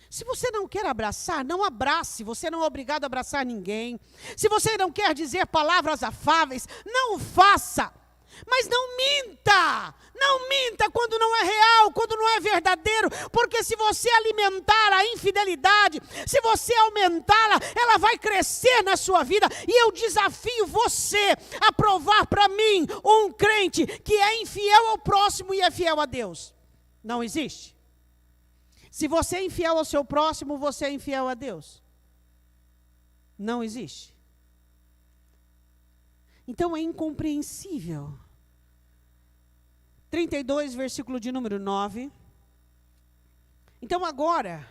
Se você não quer abraçar, não abrace. Você não é obrigado a abraçar ninguém. Se você não quer dizer palavras afáveis, não o faça. Mas não minta. Não minta quando não é real, quando não é verdadeiro. Porque se você alimentar a infidelidade, se você aumentá-la, ela vai crescer na sua vida. E eu desafio você a provar para mim um crente que é infiel ao próximo e é fiel a Deus. Não existe. Se você é infiel ao seu próximo, você é infiel a Deus. Não existe. Então é incompreensível. 32, versículo de número 9. Então agora,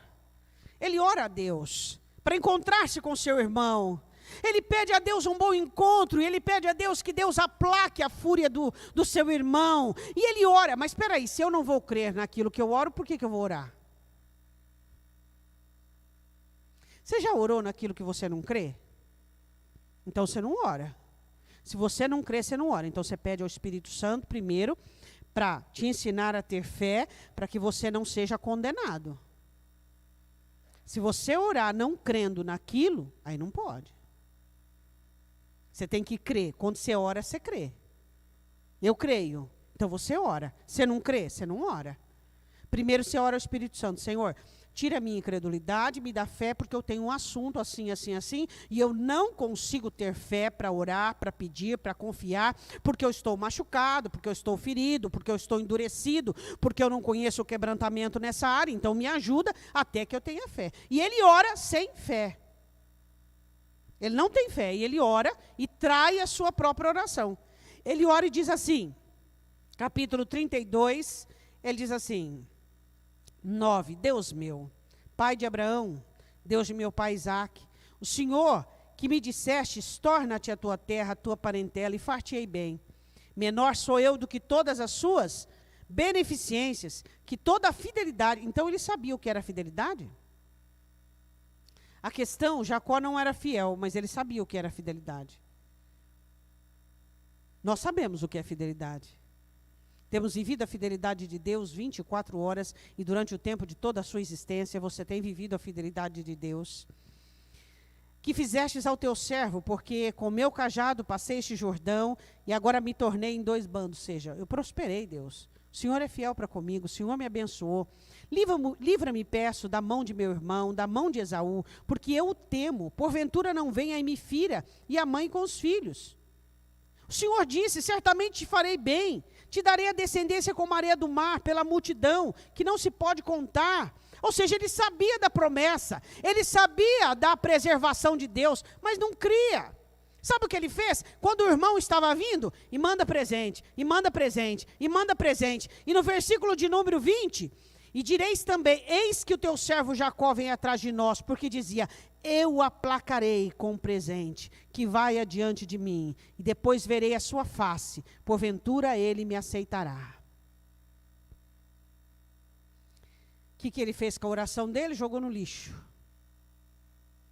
ele ora a Deus para encontrar-se com seu irmão. Ele pede a Deus um bom encontro, e ele pede a Deus que Deus aplaque a fúria do seu irmão. E ele ora, mas espera aí, se eu não vou crer naquilo que eu oro, por que eu vou orar? Você já orou naquilo que você não crê? Então você não ora. Se você não crê, você não ora. Então você pede ao Espírito Santo primeiro, para te ensinar a ter fé, para que você não seja condenado. Se você orar não crendo naquilo, aí não pode. Você tem que crer. Quando você ora, você crê. Eu creio. Então você ora. Você não crê? Você não ora. Primeiro você ora ao Espírito Santo. Senhor, tira a minha incredulidade, me dá fé, porque eu tenho um assunto assim, assim, assim, e eu não consigo ter fé para orar, para pedir, para confiar, porque eu estou machucado, porque eu estou ferido, porque eu estou endurecido, porque eu não conheço o quebrantamento nessa área, então me ajuda até que eu tenha fé. E ele ora sem fé. Ele não tem fé, e ele ora e trai a sua própria oração. Ele ora e diz assim, capítulo 32, ele diz assim, 9, Deus meu, Pai de Abraão, Deus de meu pai Isaque, o Senhor que me dissestes, torna-te a tua terra, a tua parentela, e far-te-ei bem. Menor sou eu do que todas as suas beneficências, que toda a fidelidade. Então ele sabia o que era fidelidade? A questão, Jacó não era fiel, mas ele sabia o que era fidelidade. Nós sabemos o que é fidelidade. Temos vivido a fidelidade de Deus 24 horas e durante o tempo de toda a sua existência, você tem vivido a fidelidade de Deus. Que fizestes ao teu servo, porque com meu cajado passei este Jordão e agora me tornei em 2 bandos. Ou seja, eu prosperei, Deus. O Senhor é fiel para comigo, o Senhor me abençoou. Livra-me, peço, da mão de meu irmão, da mão de Esaú, porque eu o temo. Porventura não venha e me fira, e a mãe com os filhos. O Senhor disse, certamente te farei bem. Te darei a descendência como a areia do mar, pela multidão, que não se pode contar. Ou seja, ele sabia da promessa, ele sabia da preservação de Deus, mas não cria. Sabe o que ele fez? Quando o irmão estava vindo, e manda presente, e manda presente, e manda presente. E no versículo de número 20, e direis também, eis que o teu servo Jacó vem atrás de nós, porque dizia, eu o aplacarei com um presente, que vai adiante de mim, e depois verei a sua face, porventura ele me aceitará. O que ele fez com a oração dele? Jogou no lixo.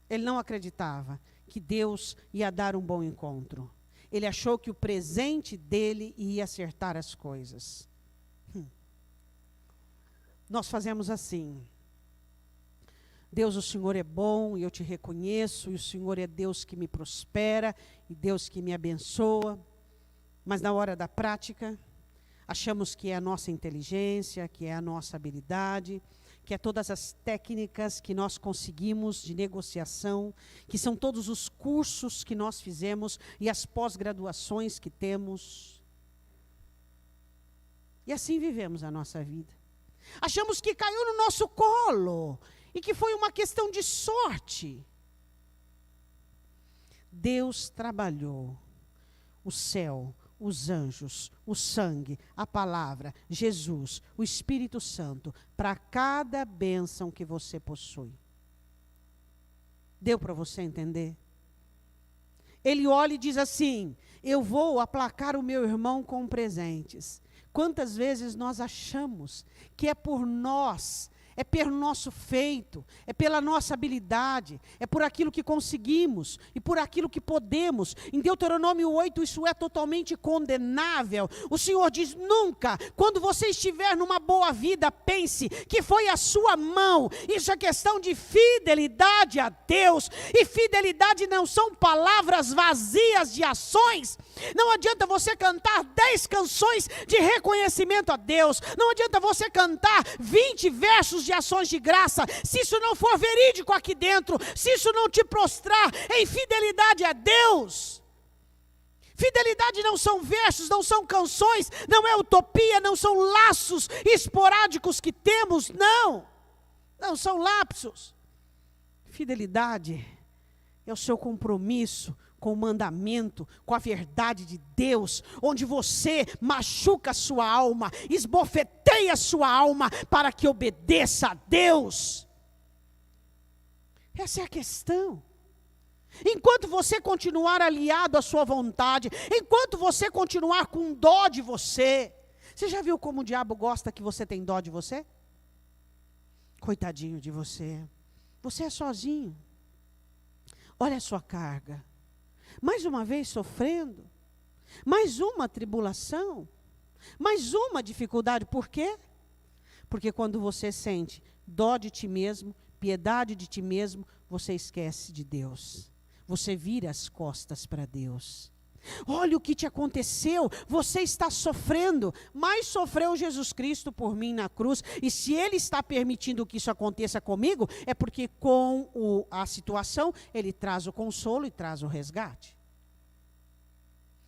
Ele não acreditava que Deus ia dar um bom encontro. Ele achou que o presente dele ia acertar as coisas. Nós fazemos assim. Deus, o Senhor é bom e eu te reconheço, e o Senhor é Deus que me prospera, e Deus que me abençoa. Mas na hora da prática, achamos que é a nossa inteligência, que é a nossa habilidade, que é todas as técnicas que nós conseguimos de negociação, que são todos os cursos que nós fizemos e as pós-graduações que temos. E assim vivemos a nossa vida. Achamos que caiu no nosso colo e que foi uma questão de sorte. Deus trabalhou o céu, os anjos, o sangue, a palavra, Jesus, o Espírito Santo, para cada bênção que você possui. Deu para você entender? Ele olha e diz assim, eu vou aplacar o meu irmão com presentes. Quantas vezes nós achamos que é por nós, é pelo nosso feito, é pela nossa habilidade, é por aquilo que conseguimos e por aquilo que podemos. Em Deuteronômio 8, isso é totalmente condenável. O Senhor diz, nunca, quando você estiver numa boa vida, pense que foi a sua mão. Isso é questão de fidelidade a Deus. E fidelidade não são palavras vazias de ações. Não adianta você cantar 10 canções de reconhecimento a Deus. Não adianta você cantar 20 versos de ações de graça, se isso não for verídico aqui dentro, se isso não te prostrar em fidelidade a Deus. Fidelidade não são versos, não são canções, não é utopia, não são laços esporádicos que temos, não são lapsos. Fidelidade é o seu compromisso com o mandamento, com a verdade de Deus, onde você machuca a sua alma, esbofeteia a sua alma para que obedeça a Deus. Essa é a questão. Enquanto você continuar aliado à sua vontade, enquanto você continuar com dó de você, você já viu como o diabo gosta que você tem dó de você? Coitadinho de você, você é sozinho, olha a sua carga. Mais uma vez sofrendo, mais uma tribulação, Mais uma dificuldade, por quê? Porque quando você sente dó de ti mesmo, piedade de ti mesmo, você esquece de Deus. Você vira as costas para Deus. Olha o que te aconteceu, você está sofrendo, mas sofreu Jesus Cristo por mim na cruz, e se Ele está permitindo que isso aconteça comigo, é porque com a situação, Ele traz o consolo e traz o resgate.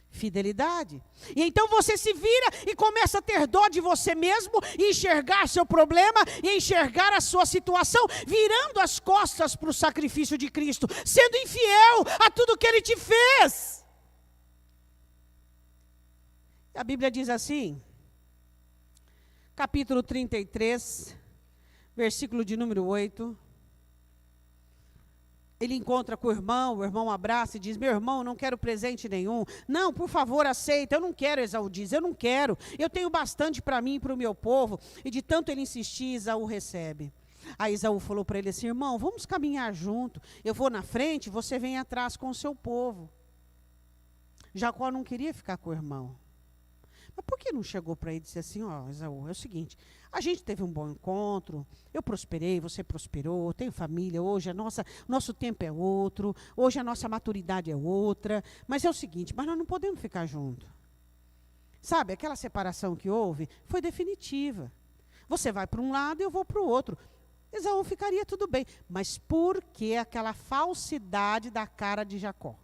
Fidelidade. E então você se vira e começa a ter dó de você mesmo, e enxergar seu problema, e enxergar a sua situação, virando as costas para o sacrifício de Cristo, sendo infiel a tudo que Ele te fez. A Bíblia diz assim, capítulo 33, versículo de número 8. Ele encontra com o irmão abraça e diz, meu irmão, não quero presente nenhum. Não, por favor, aceita. Eu não quero, Esaú diz, eu não quero. Eu tenho bastante para mim e para o meu povo. E de tanto ele insistir, Esaú recebe. Aí Esaú falou para ele assim, irmão, vamos caminhar junto. Eu vou na frente, você vem atrás com o seu povo. Jacó não queria ficar com o irmão. Mas por que não chegou para ele e disse assim, ó, Esaú, é o seguinte, a gente teve um bom encontro, eu prosperei, você prosperou, tenho família, hoje nosso tempo é outro, hoje a nossa maturidade é outra, mas é o seguinte, mas nós não podemos ficar juntos. Sabe, aquela separação que houve foi definitiva. Você vai para um lado e eu vou para o outro. Esaú ficaria tudo bem, mas por que aquela falsidade da cara de Jacó?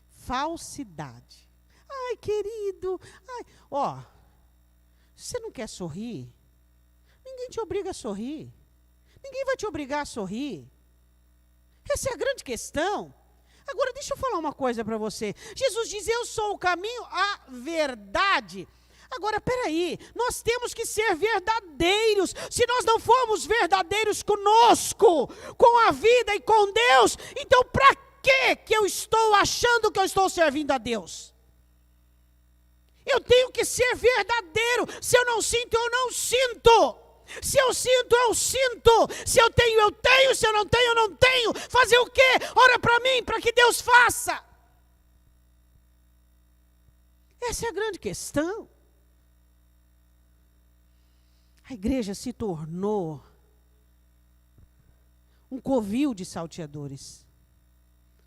Falsidade. Ai, querido, ai. Ó, se você não quer sorrir, ninguém te obriga a sorrir. Ninguém vai te obrigar a sorrir. Essa é a grande questão. Agora, deixa eu falar uma coisa para você. Jesus diz, eu sou o caminho, a verdade. Agora, peraí, nós temos que ser verdadeiros. Se nós não formos verdadeiros conosco, com a vida e com Deus, então para que eu estou achando que eu estou servindo a Deus? Eu tenho que ser verdadeiro. Se eu não sinto, eu não sinto. Se eu sinto, eu sinto. Se eu tenho, eu tenho. Se eu não tenho, eu não tenho. Fazer o quê? Ora para mim, para que Deus faça. Essa é a grande questão. A igreja se tornou um covil de salteadores,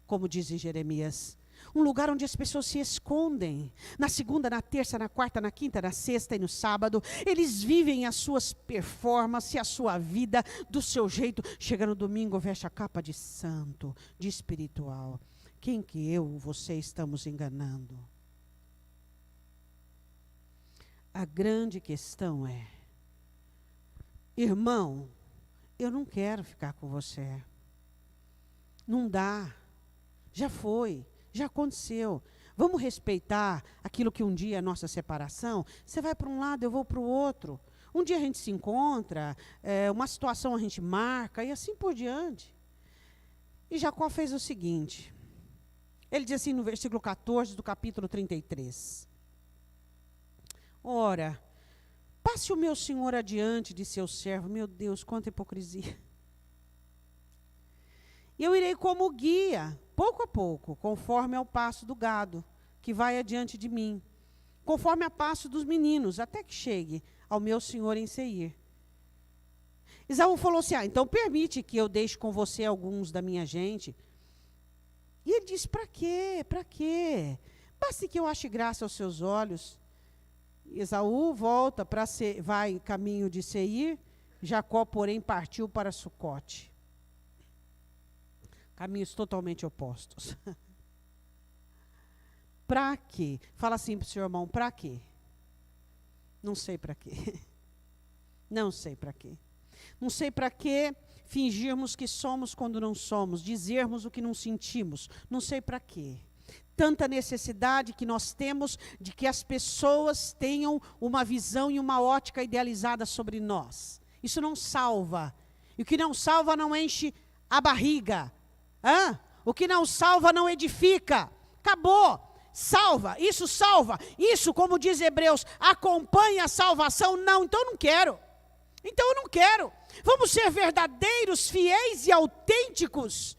como diz em Jeremias. Um lugar onde as pessoas se escondem. Na segunda, na terça, na quarta, na quinta, na sexta e no sábado. Eles vivem as suas performances, a sua vida do seu jeito. Chega no domingo, veste a capa de santo, de espiritual. Quem que eu, você estamos enganando? A grande questão é, irmão, eu não quero ficar com você. Não dá. Já foi. Já aconteceu. Vamos respeitar aquilo que um dia é a nossa separação? Você vai para um lado, eu vou para o outro. Um dia a gente se encontra, uma situação a gente marca e assim por diante. E Jacó fez o seguinte. Ele diz assim no versículo 14 do capítulo 33. Ora, passe o meu senhor adiante de seu servo. Meu Deus, quanta hipocrisia. Eu irei como guia, pouco a pouco, conforme ao passo do gado, que vai adiante de mim, conforme a passo dos meninos, até que chegue ao meu senhor em Seir. Esaú falou assim, então permite que eu deixe com você alguns da minha gente. E ele disse, para quê? Para quê? Basta que eu ache graça aos seus olhos. Esaú volta, vai caminho de Seir, Jacó, porém, partiu para Sucote. Caminhos totalmente opostos. Para quê? Fala assim para o seu irmão, para quê? Não sei para quê. Não sei para quê. Não sei para quê fingirmos que somos quando não somos, dizermos o que não sentimos. Não sei para quê. Tanta necessidade que nós temos de que as pessoas tenham uma visão e uma ótica idealizada sobre nós. Isso não salva. E o que não salva não enche a barriga. O que não salva não edifica. Acabou. Salva. Isso, como diz Hebreus, acompanha a salvação. Não, então eu não quero. Então eu não quero. Vamos ser verdadeiros, fiéis e autênticos.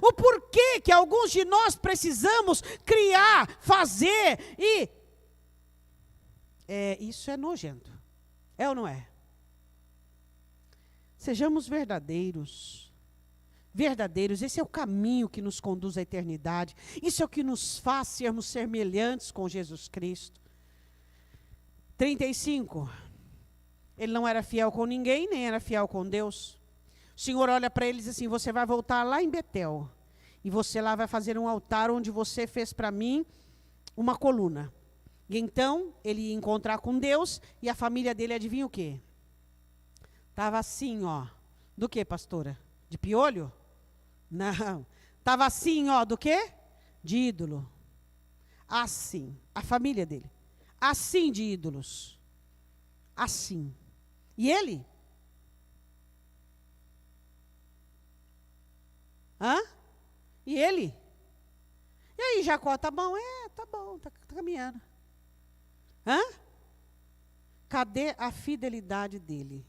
O porquê que alguns de nós precisamos criar, fazer e Isso é nojento. É ou não é? Sejamos verdadeiros. Verdadeiros, esse é o caminho que nos conduz à eternidade. Isso é o que nos faz sermos semelhantes com Jesus Cristo. 35. Ele não era fiel com ninguém, nem era fiel com Deus. O Senhor olha para ele e diz assim: você vai voltar lá em Betel. E você lá vai fazer um altar onde você fez para mim uma coluna. E então, ele ia encontrar com Deus e a família dele, adivinha o quê? Estava assim, ó. Do que, pastora? De piolho? Não. Estava assim, ó, do quê? De ídolo. Assim. A família dele. Assim de ídolos. Assim. E ele? Hã? E ele? E aí, Jacó, tá bom? Tá bom, tá caminhando. Hã? Cadê a fidelidade dele?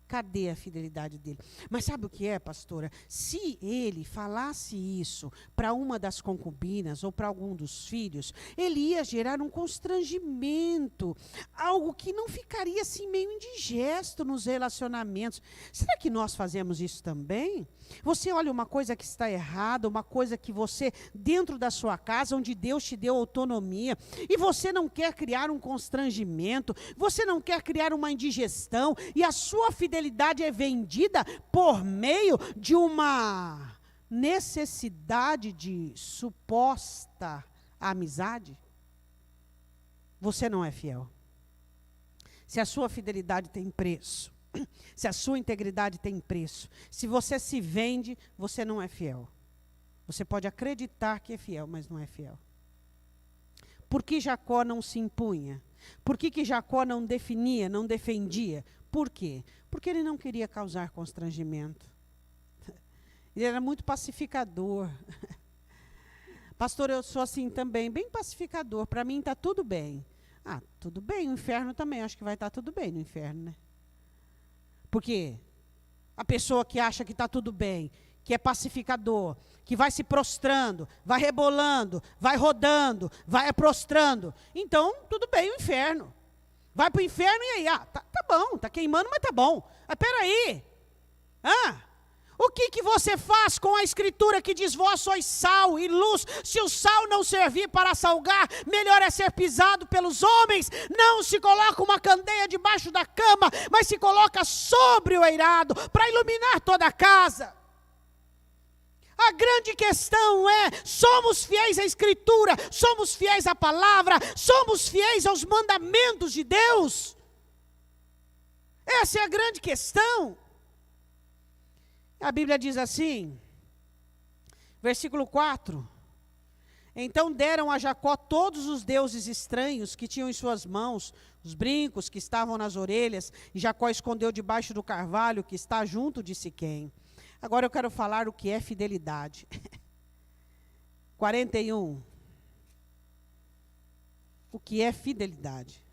Cadê a fidelidade dele? Mas sabe o que é, pastora? Se ele falasse isso para uma das concubinas ou para algum dos filhos, ele ia gerar um constrangimento, algo que não ficaria assim meio indigesto nos relacionamentos. Será que nós fazemos isso também? Você olha uma coisa que está errada, uma coisa que você, dentro da sua casa, onde Deus te deu autonomia, e você não quer criar um constrangimento, você não quer criar uma indigestão, e a sua fidelidade é vendida por meio de uma necessidade de suposta amizade, você não é fiel. Se a sua fidelidade tem preço, se a sua integridade tem preço, se você se vende, você não é fiel. Você pode acreditar que é fiel, mas não é fiel. Por que Jacó não se impunha? Por que Jacó não definia, não defendia? Por quê? Porque ele não queria causar constrangimento. Ele era muito pacificador. Pastor, eu sou assim também, bem pacificador. Para mim está tudo bem. Tudo bem, o inferno também, acho que vai estar tudo bem no inferno, né? Porque a pessoa que acha que está tudo bem, que é pacificador, que vai se prostrando, vai rebolando, vai rodando, vai prostrando, então tudo bem o inferno. Vai para o inferno e aí, tá bom, está queimando, mas tá bom. Peraí, o que você faz com a escritura que diz, vós sois sal e luz? Se o sal não servir para salgar, melhor é ser pisado pelos homens. Não se coloca uma candeia debaixo da cama, mas se coloca sobre o eirado, para iluminar toda a casa. A grande questão é, somos fiéis à escritura, somos fiéis à palavra, somos fiéis aos mandamentos de Deus? Essa é a grande questão. A Bíblia diz assim, versículo 4, então deram a Jacó todos os deuses estranhos que tinham em suas mãos, os brincos que estavam nas orelhas, e Jacó escondeu debaixo do carvalho que está junto de Siquém. Agora eu quero falar o que é fidelidade. 41. O que é fidelidade?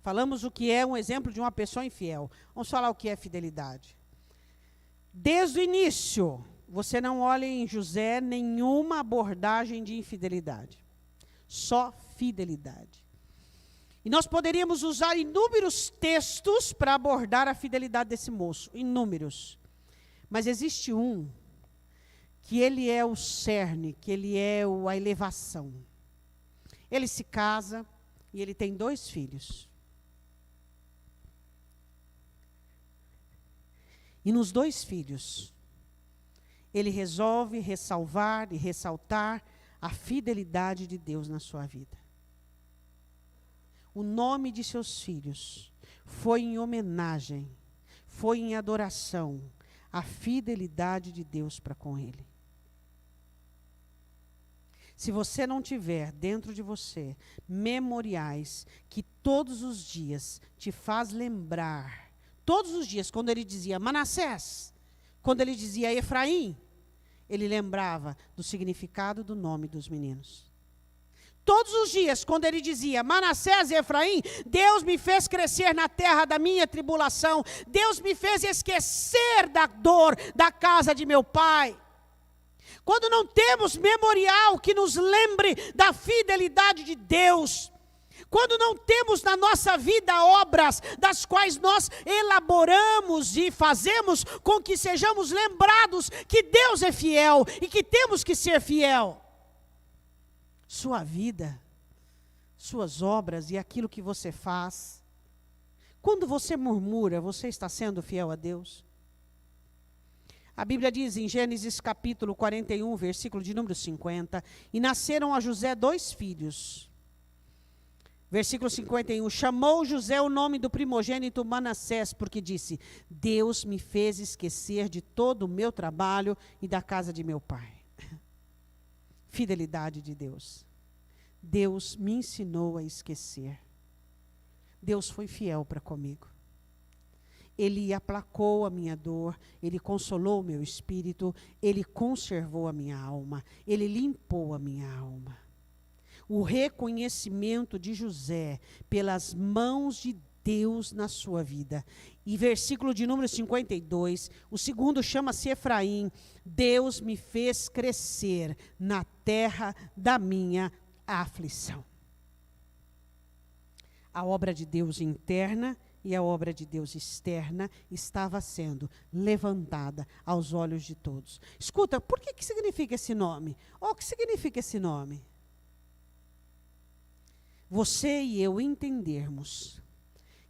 Falamos o que é um exemplo de uma pessoa infiel. Vamos falar o que é fidelidade. Desde o início, você não olha em José nenhuma abordagem de infidelidade. Só fidelidade. E nós poderíamos usar inúmeros textos para abordar a fidelidade desse moço. Inúmeros. Mas existe um, que ele é o cerne, que ele é a elevação. Ele se casa e ele tem 2 filhos. E nos 2 filhos, ele resolve ressalvar e ressaltar a fidelidade de Deus na sua vida. O nome de seus filhos foi em homenagem, foi em adoração à fidelidade de Deus para com ele. Se você não tiver dentro de você memoriais que todos os dias te faz lembrar, todos os dias, quando ele dizia Manassés, quando ele dizia Efraim, ele lembrava do significado do nome dos meninos. Todos os dias, quando ele dizia Manassés e Efraim, Deus me fez crescer na terra da minha tribulação, Deus me fez esquecer da dor da casa de meu pai. Quando não temos memorial que nos lembre da fidelidade de Deus, Quando não temos na nossa vida obras das quais nós elaboramos e fazemos com que sejamos lembrados que Deus é fiel e que temos que ser fiel. Sua vida, suas obras e aquilo que você faz. Quando você murmura, você está sendo fiel a Deus? A Bíblia diz em Gênesis capítulo 41, versículo de número 50, e nasceram a José 2 filhos. Versículo 51, chamou José o nome do primogênito Manassés, porque disse, Deus me fez esquecer de todo o meu trabalho e da casa de meu pai. Fidelidade de Deus. Deus me ensinou a esquecer. Deus foi fiel para comigo. Ele aplacou a minha dor, Ele consolou o meu espírito, Ele conservou a minha alma, Ele limpou a minha alma. O reconhecimento de José pelas mãos de Deus na sua vida. E versículo de número 52, o segundo chama-se Efraim. Deus me fez crescer na terra da minha aflição. A obra de Deus interna e a obra de Deus externa estava sendo levantada aos olhos de todos. Escuta, por que significa esse nome? O que significa esse nome? Você e eu entendermos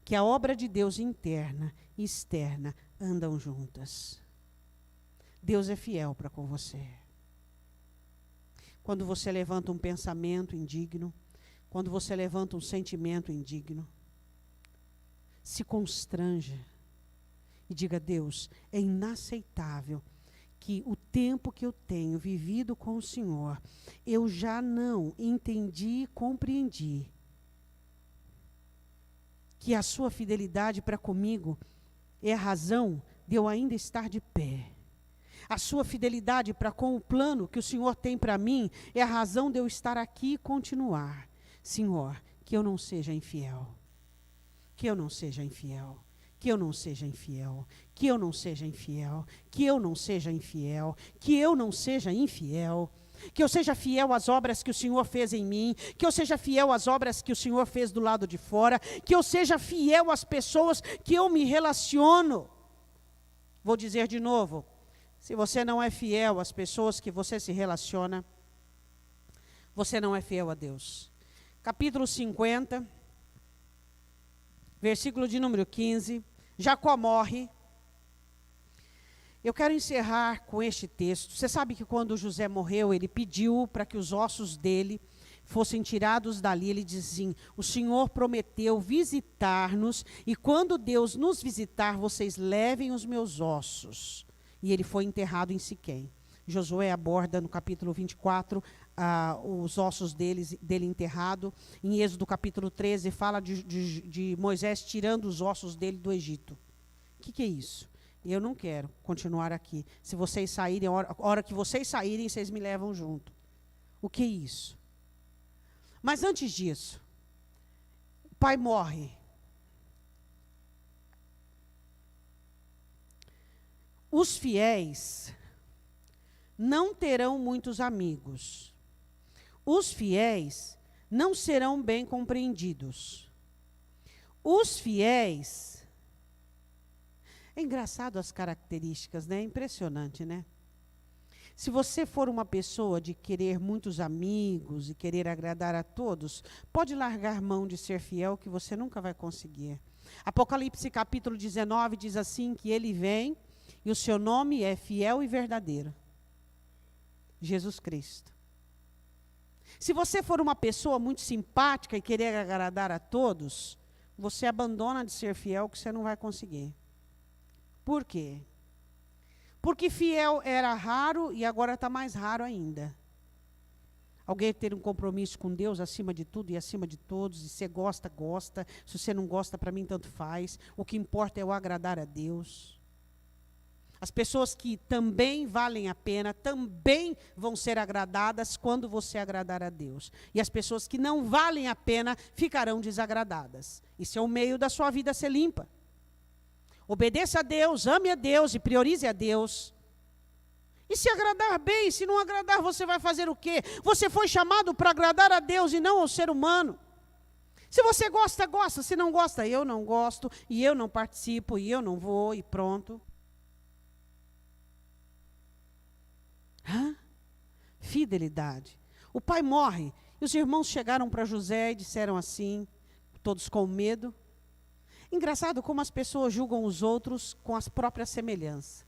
que a obra de Deus interna e externa andam juntas. Deus é fiel para com você. Quando você levanta um pensamento indigno, quando você levanta um sentimento indigno, se constranja e diga, Deus, é inaceitável que o tempo que eu tenho vivido com o Senhor, eu já não entendi e compreendi que a sua fidelidade para comigo é a razão de eu ainda estar de pé. A sua fidelidade para com o plano que o Senhor tem para mim é a razão de eu estar aqui e continuar. Senhor, que eu não seja infiel. Que eu não seja infiel. Que eu não seja infiel. Que eu não seja infiel. Que eu não seja infiel. Que eu não seja infiel. Que eu seja fiel às obras que o Senhor fez em mim, que eu seja fiel às obras que o Senhor fez do lado de fora, que eu seja fiel às pessoas que eu me relaciono. Vou dizer de novo, se você não é fiel às pessoas que você se relaciona, você não é fiel a Deus. Capítulo 50, versículo de número 15, Jacó morre. Eu quero encerrar com este texto. Você sabe que quando José morreu, ele pediu para que os ossos dele fossem tirados dali. Ele diz assim, o Senhor prometeu visitar-nos, e quando Deus nos visitar, vocês levem os meus ossos. E ele foi enterrado em Siquém. Josué aborda no capítulo 24 os ossos dele enterrado. Em Êxodo capítulo 13 fala de Moisés tirando os ossos dele do Egito. O que é isso? Eu não quero continuar aqui. Se vocês saírem, a hora que vocês saírem, vocês me levam junto. O que é isso? Mas antes disso, o pai morre. Os fiéis não terão muitos amigos. Os fiéis não serão bem compreendidos. Os fiéis... É engraçado as características, né? É impressionante, né? Se você for uma pessoa de querer muitos amigos e querer agradar a todos, pode largar mão de ser fiel, que você nunca vai conseguir. Apocalipse capítulo 19 diz assim, que ele vem e o seu nome é fiel e verdadeiro. Jesus Cristo. Se você for uma pessoa muito simpática e querer agradar a todos, você abandona de ser fiel, que você não vai conseguir. Por quê? Porque fiel era raro e agora está mais raro ainda. Alguém ter um compromisso com Deus acima de tudo e acima de todos, e você gosta, gosta. Se você não gosta, para mim tanto faz. O que importa é o agradar a Deus. As pessoas que também valem a pena, também vão ser agradadas quando você agradar a Deus. E as pessoas que não valem a pena ficarão desagradadas. Isso é o meio da sua vida ser limpa. Obedeça a Deus, ame a Deus e priorize a Deus. E se agradar bem, se não agradar, você vai fazer o quê? Você foi chamado para agradar a Deus e não ao ser humano. Se você gosta, gosta. Se não gosta, eu não gosto, e eu não participo, e eu não vou, e pronto. Fidelidade. O pai morre, e os irmãos chegaram para José e disseram assim, todos com medo. Engraçado como as pessoas julgam os outros com as próprias semelhanças.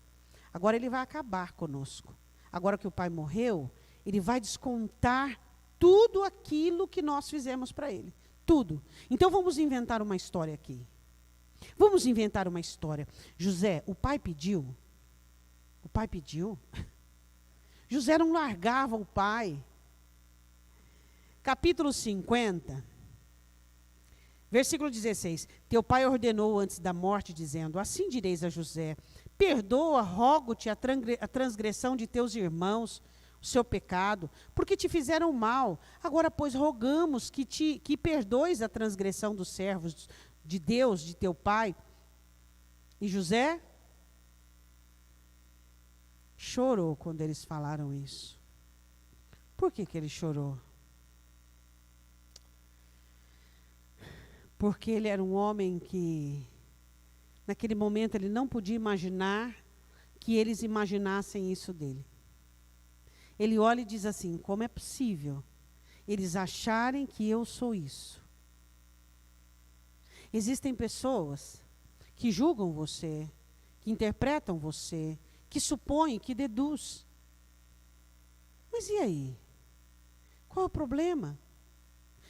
Agora ele vai acabar conosco. Agora que o pai morreu, ele vai descontar tudo aquilo que nós fizemos para ele. Tudo. Então vamos inventar uma história aqui. Vamos inventar uma história. José, o pai pediu. O pai pediu. José não largava o pai. Capítulo 50, versículo 16. Teu pai ordenou antes da morte, dizendo, assim direis a José, perdoa, rogo-te a transgressão de teus irmãos, o seu pecado, porque te fizeram mal. Agora, pois, rogamos que perdoes a transgressão dos servos de Deus, de teu pai. E José chorou quando eles falaram isso. Por que ele chorou? Porque ele era um homem que, naquele momento, ele não podia imaginar que eles imaginassem isso dele. Ele olha e diz assim, como é possível eles acharem que eu sou isso? Existem pessoas que julgam você, que interpretam você, que supõem, que deduz. Mas e aí? Qual é o problema?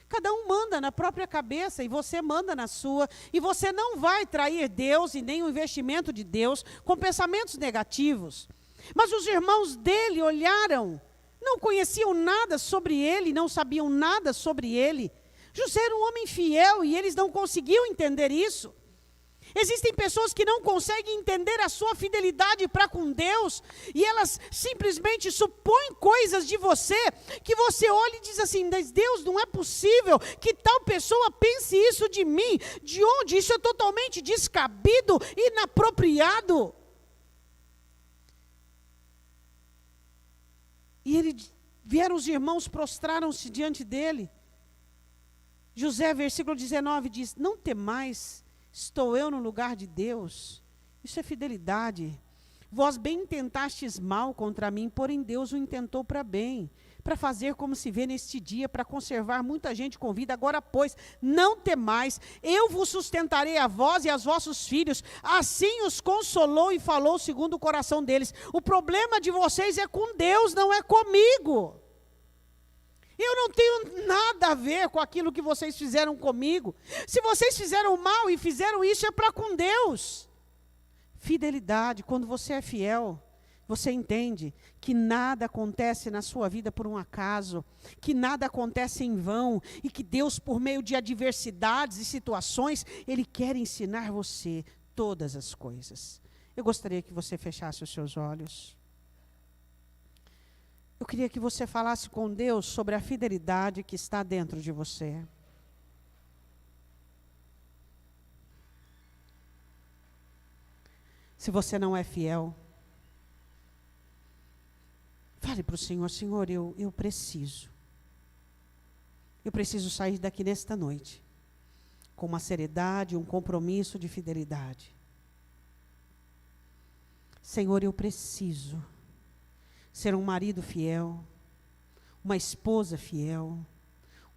Cada um manda na própria cabeça e você manda na sua. E você não vai trair Deus e nem o investimento de Deus com pensamentos negativos. Mas os irmãos dele olharam, não conheciam nada sobre ele, não sabiam nada sobre ele. José era um homem fiel e eles não conseguiam entender isso. Existem pessoas que não conseguem entender a sua fidelidade para com Deus, e elas simplesmente supõem coisas de você, que você olha e diz assim, mas Deus, não é possível que tal pessoa pense isso de mim, de onde? Isso é totalmente descabido, inapropriado. E vieram os irmãos, prostraram-se diante dele. José, versículo 19, diz, não temais, estou eu no lugar de Deus. Isso é fidelidade. Vós bem intentastes mal contra mim, porém Deus o intentou para bem, para fazer como se vê neste dia, para conservar muita gente com vida. Agora, pois, não temais, eu vos sustentarei a vós e aos vossos filhos. Assim os consolou e falou segundo o coração deles. O problema de vocês é com Deus, não é comigo. Eu não tenho nada a ver com aquilo que vocês fizeram comigo. Se vocês fizeram mal e fizeram isso, é para com Deus. Fidelidade, quando você é fiel, você entende que nada acontece na sua vida por um acaso, que nada acontece em vão, e que Deus, por meio de adversidades e situações, Ele quer ensinar você todas as coisas. Eu gostaria que você fechasse os seus olhos. Eu queria que você falasse com Deus sobre a fidelidade que está dentro de você. Se você não é fiel, fale para o Senhor, Senhor, eu preciso. Eu preciso sair daqui nesta noite, com uma seriedade, um compromisso de fidelidade. Senhor, eu preciso ser um marido fiel, uma esposa fiel,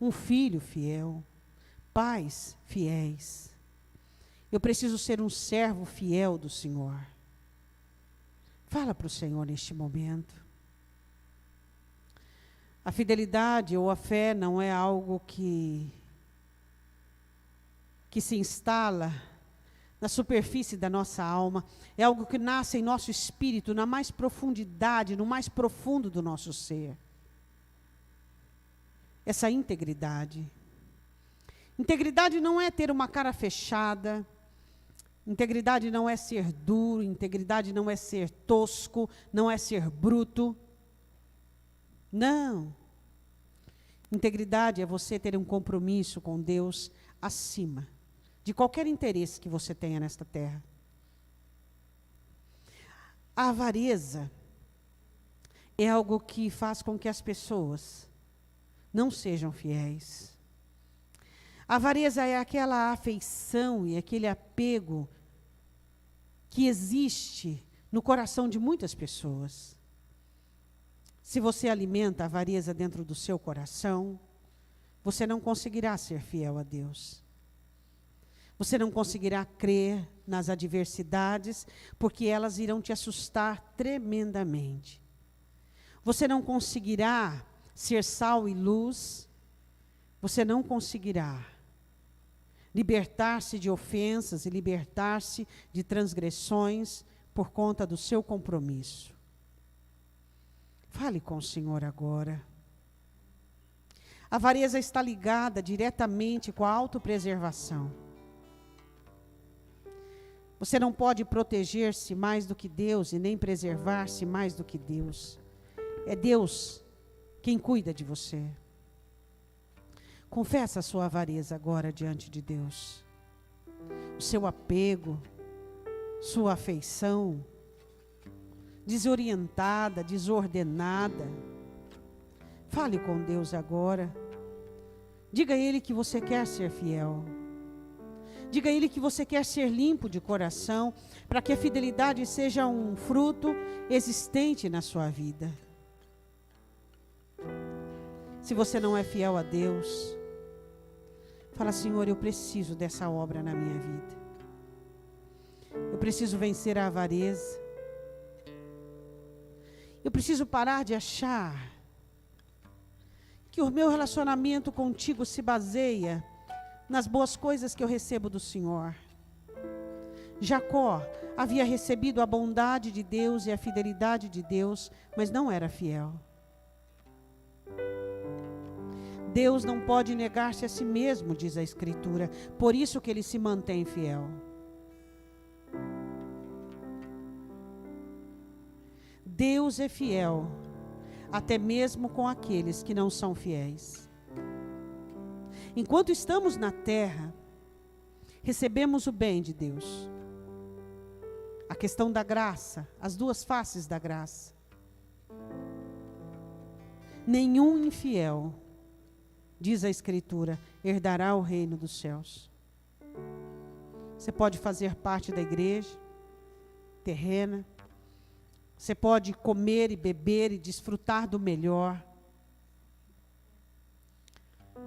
um filho fiel, pais fiéis. Eu preciso ser um servo fiel do Senhor. Fala para o Senhor neste momento. A fidelidade ou a fé não é algo que se instala na superfície da nossa alma, é algo que nasce em nosso espírito, na mais profundidade, no mais profundo do nosso ser. Essa integridade. Integridade não é ter uma cara fechada, integridade não é ser duro, integridade não é ser tosco, não é ser bruto. Não. Integridade é você ter um compromisso com Deus acima de qualquer interesse que você tenha nesta terra. A avareza é algo que faz com que as pessoas não sejam fiéis. A avareza é aquela afeição e aquele apego que existe no coração de muitas pessoas. Se você alimenta a avareza dentro do seu coração, você não conseguirá ser fiel a Deus. Você não conseguirá crer nas adversidades, porque elas irão te assustar tremendamente. Você não conseguirá ser sal e luz. Você não conseguirá libertar-se de ofensas e libertar-se de transgressões por conta do seu compromisso. Fale com o Senhor agora. A avareza está ligada diretamente com a autopreservação. Você não pode proteger-se mais do que Deus e nem preservar-se mais do que Deus. É Deus quem cuida de você. Confessa a sua avareza agora diante de Deus. O seu apego, sua afeição, desorientada, desordenada. Fale com Deus agora. Diga a Ele que você quer ser fiel. Diga a Ele que você quer ser limpo de coração, para que a fidelidade seja um fruto existente na sua vida. Se você não é fiel a Deus, fala: Senhor, eu preciso dessa obra na minha vida. Eu preciso vencer a avareza. Eu preciso parar de achar que o meu relacionamento contigo se baseia nas boas coisas que eu recebo do Senhor. Jacó havia recebido a bondade de Deus e a fidelidade de Deus, mas não era fiel. Deus não pode negar-se a si mesmo, diz a Escritura, por isso que Ele se mantém fiel. Deus é fiel, até mesmo com aqueles que não são fiéis. Enquanto estamos na terra, recebemos o bem de Deus. A questão da graça, as duas faces da graça. Nenhum infiel, diz a Escritura, herdará o reino dos céus. Você pode fazer parte da igreja terrena. Você pode comer e beber e desfrutar do melhor.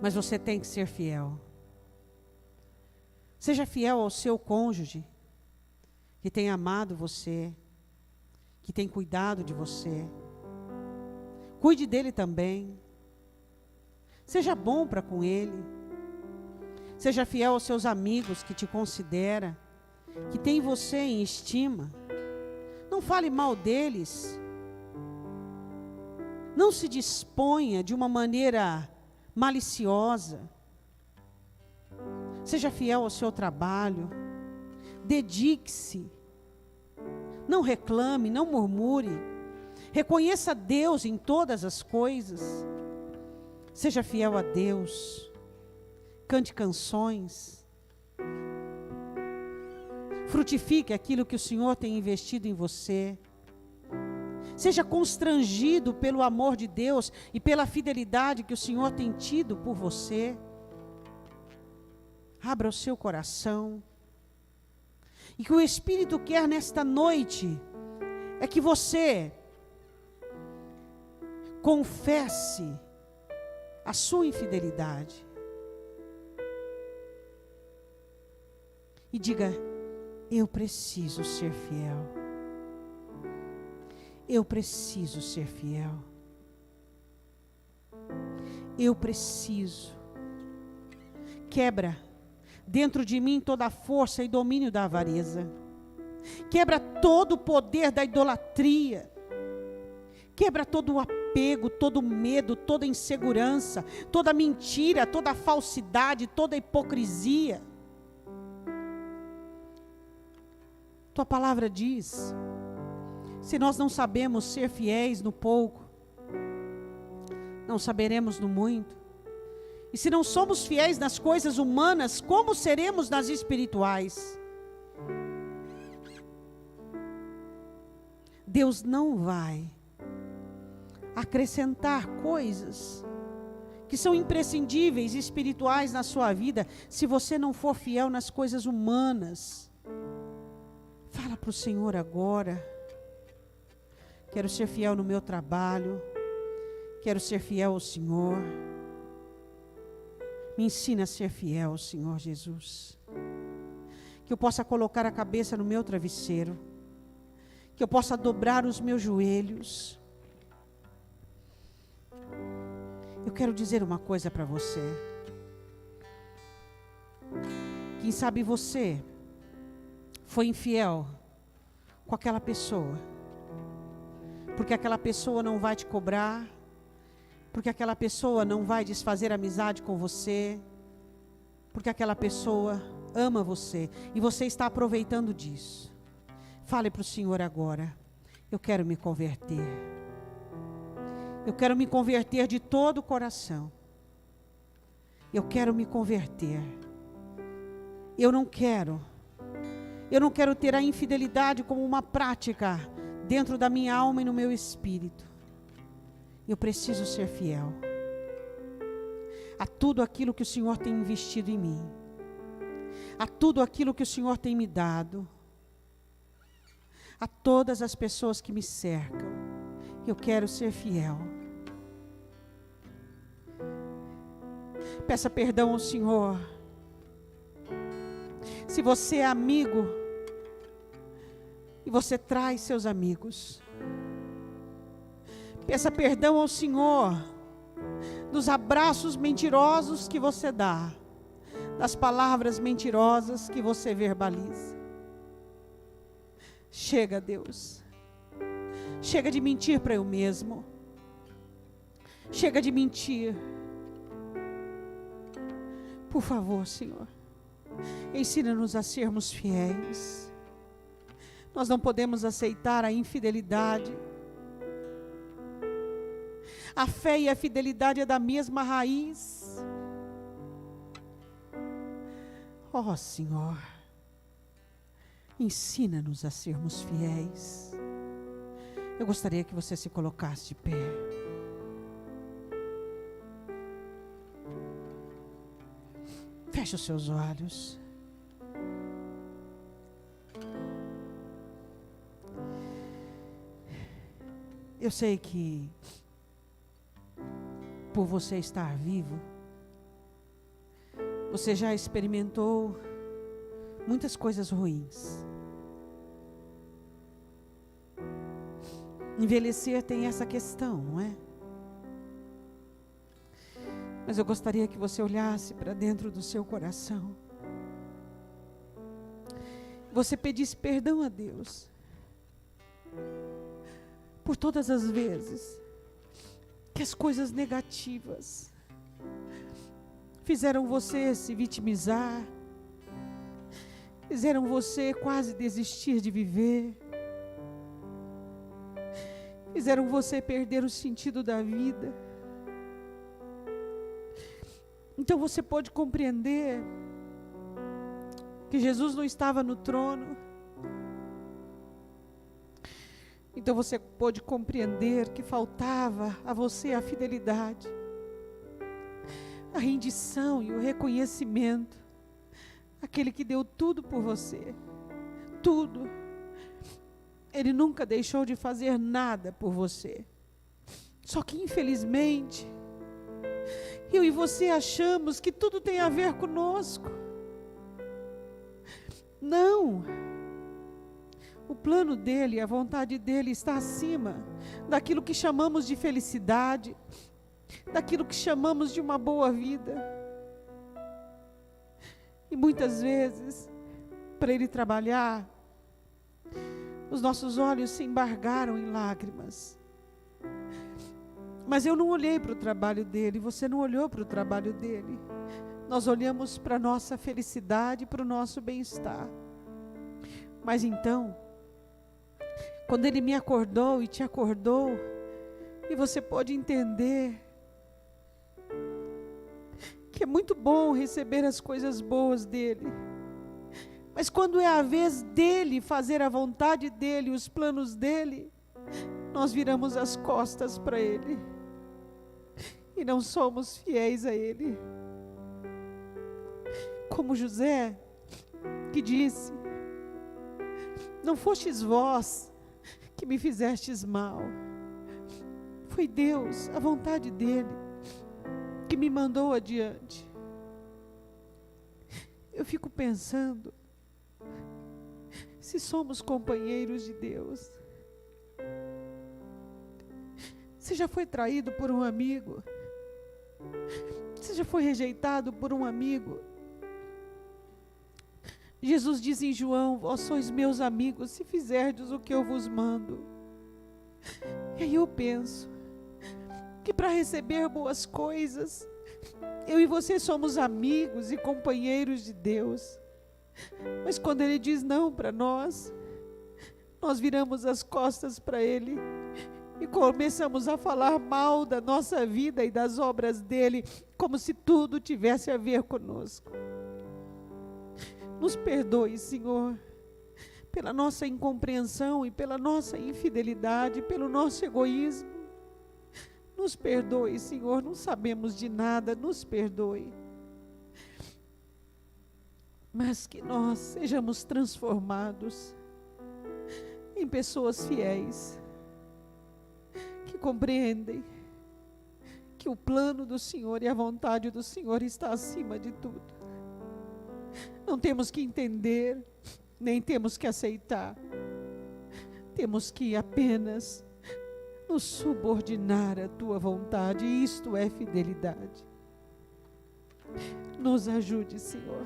Mas você tem que ser fiel. Seja fiel ao seu cônjuge, que tem amado você, que tem cuidado de você. Cuide dele também. Seja bom para com ele. Seja fiel aos seus amigos que te considera, que tem você em estima. Não fale mal deles. Não se disponha de uma maneira maliciosa. Seja fiel ao seu trabalho. Dedique-se. Não reclame, não murmure. Reconheça Deus em todas as coisas. Seja fiel a Deus. Cante canções. Frutifique aquilo que o Senhor tem investido em você. Seja constrangido pelo amor de Deus e pela fidelidade que o Senhor tem tido por você. Abra o seu coração. E que o Espírito quer nesta noite é que você confesse a sua infidelidade. E diga: eu preciso ser fiel. Eu preciso ser fiel. Eu preciso. Quebra dentro de mim toda a força e domínio da avareza. Quebra todo o poder da idolatria. Quebra todo o apego, todo o medo, toda a insegurança, toda a mentira, toda a falsidade, toda a hipocrisia. Tua palavra diz: se nós não sabemos ser fiéis no pouco, não saberemos no muito. E se não somos fiéis nas coisas humanas, como seremos nas espirituais? Deus não vai acrescentar coisas que são imprescindíveis e espirituais na sua vida, se você não for fiel nas coisas humanas. Fala para o Senhor agora. Quero ser fiel no meu trabalho. Quero ser fiel ao Senhor. Me ensina a ser fiel, Senhor Jesus. Que eu possa colocar a cabeça no meu travesseiro. Que eu possa dobrar os meus joelhos. Eu quero dizer uma coisa para você. Quem sabe você foi infiel com aquela pessoa. Porque aquela pessoa não vai te cobrar. Porque aquela pessoa não vai desfazer amizade com você. Porque aquela pessoa ama você. E você está aproveitando disso. Fale para o Senhor agora. Eu quero me converter. Eu quero me converter de todo o coração. Eu quero me converter. Eu não quero ter a infidelidade como uma prática dentro da minha alma e no meu espírito. Eu preciso ser fiel a tudo aquilo que o Senhor tem investido em mim, a tudo aquilo que o Senhor tem me dado, a todas as pessoas que me cercam. Eu quero ser fiel. Peça perdão ao Senhor. Se você é amigo e você traz seus amigos, peça perdão ao Senhor dos abraços mentirosos que você dá, das palavras mentirosas que você verbaliza. Chega, Deus. Chega de mentir para eu mesmo. Chega de mentir. Por favor, Senhor, ensina-nos a sermos fiéis. Nós não podemos aceitar a infidelidade. A fé e a fidelidade é da mesma raiz. Oh, Senhor, ensina-nos a sermos fiéis. Eu gostaria que você se colocasse de pé. Feche os seus olhos. Eu sei que por você estar vivo, você já experimentou muitas coisas ruins. Envelhecer tem essa questão, não é? Mas eu gostaria que você olhasse para dentro do seu coração. Você pedisse perdão a Deus por todas as vezes que as coisas negativas fizeram você se vitimizar, fizeram você quase desistir de viver, fizeram você perder o sentido da vida. Então você pode compreender que Jesus não estava no trono. Então você pode compreender que faltava a você a fidelidade, a rendição e o reconhecimento. Aquele que deu tudo por você, tudo. Ele nunca deixou de fazer nada por você. Só que infelizmente, eu e você achamos que tudo tem a ver conosco. Não. O plano dele, a vontade dele está acima daquilo que chamamos de felicidade, daquilo que chamamos de uma boa vida. E muitas vezes, para ele trabalhar, os nossos olhos se embargaram em lágrimas. Mas eu não olhei para o trabalho dele, você não olhou para o trabalho dele. Nós olhamos para a nossa felicidade, para o nosso bem-estar. Mas então, quando ele me acordou e te acordou, e você pode entender que é muito bom receber as coisas boas dele, mas quando é a vez dele fazer a vontade dele, os planos dele, nós viramos as costas para ele. E e não somos fiéis a Ele. Como José, que disse: não fostes vós que me fizestes mal, foi Deus, a vontade dEle, que me mandou adiante. Eu fico pensando, se somos companheiros de Deus, você já foi traído por um amigo? Você já foi rejeitado por um amigo? Jesus diz em João: vós sois meus amigos, se fizerdes o que eu vos mando. E aí eu penso que para receber boas coisas, eu e você somos amigos e companheiros de Deus. Mas quando Ele diz não para nós, nós viramos as costas para Ele e começamos a falar mal da nossa vida e das obras dEle, como se tudo tivesse a ver conosco. Nos perdoe, Senhor, pela nossa incompreensão e pela nossa infidelidade, pelo nosso egoísmo. Nos perdoe, Senhor, não sabemos de nada, nos perdoe. Mas que nós sejamos transformados em pessoas fiéis, que compreendem que o plano do Senhor e a vontade do Senhor está acima de tudo. Não temos que entender, nem temos que aceitar. Temos que apenas nos subordinar à Tua vontade, e isto é fidelidade. Nos ajude, Senhor.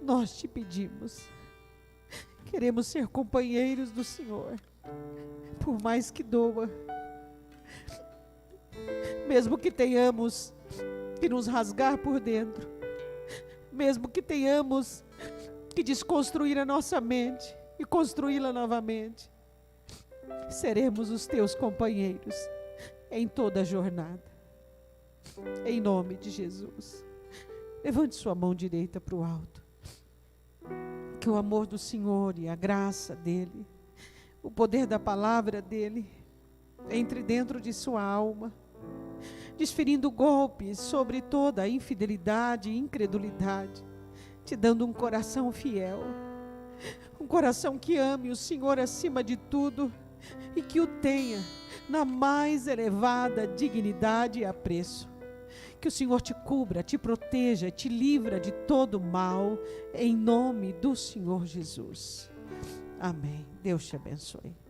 Nós te pedimos. Queremos ser companheiros do Senhor, por mais que doa. Mesmo que tenhamos que nos rasgar por dentro, mesmo que tenhamos que desconstruir a nossa mente e construí-la novamente, seremos os teus companheiros em toda a jornada. Em nome de Jesus. Levante sua mão direita para o alto. Que o amor do Senhor e a graça dEle, o poder da palavra dEle, entre dentro de sua alma, desferindo golpes sobre toda a infidelidade e incredulidade, te dando um coração fiel, um coração que ame o Senhor acima de tudo e que o tenha na mais elevada dignidade e apreço. Que o Senhor te cubra, te proteja, te livra de todo mal, em nome do Senhor Jesus. Amém. Deus te abençoe.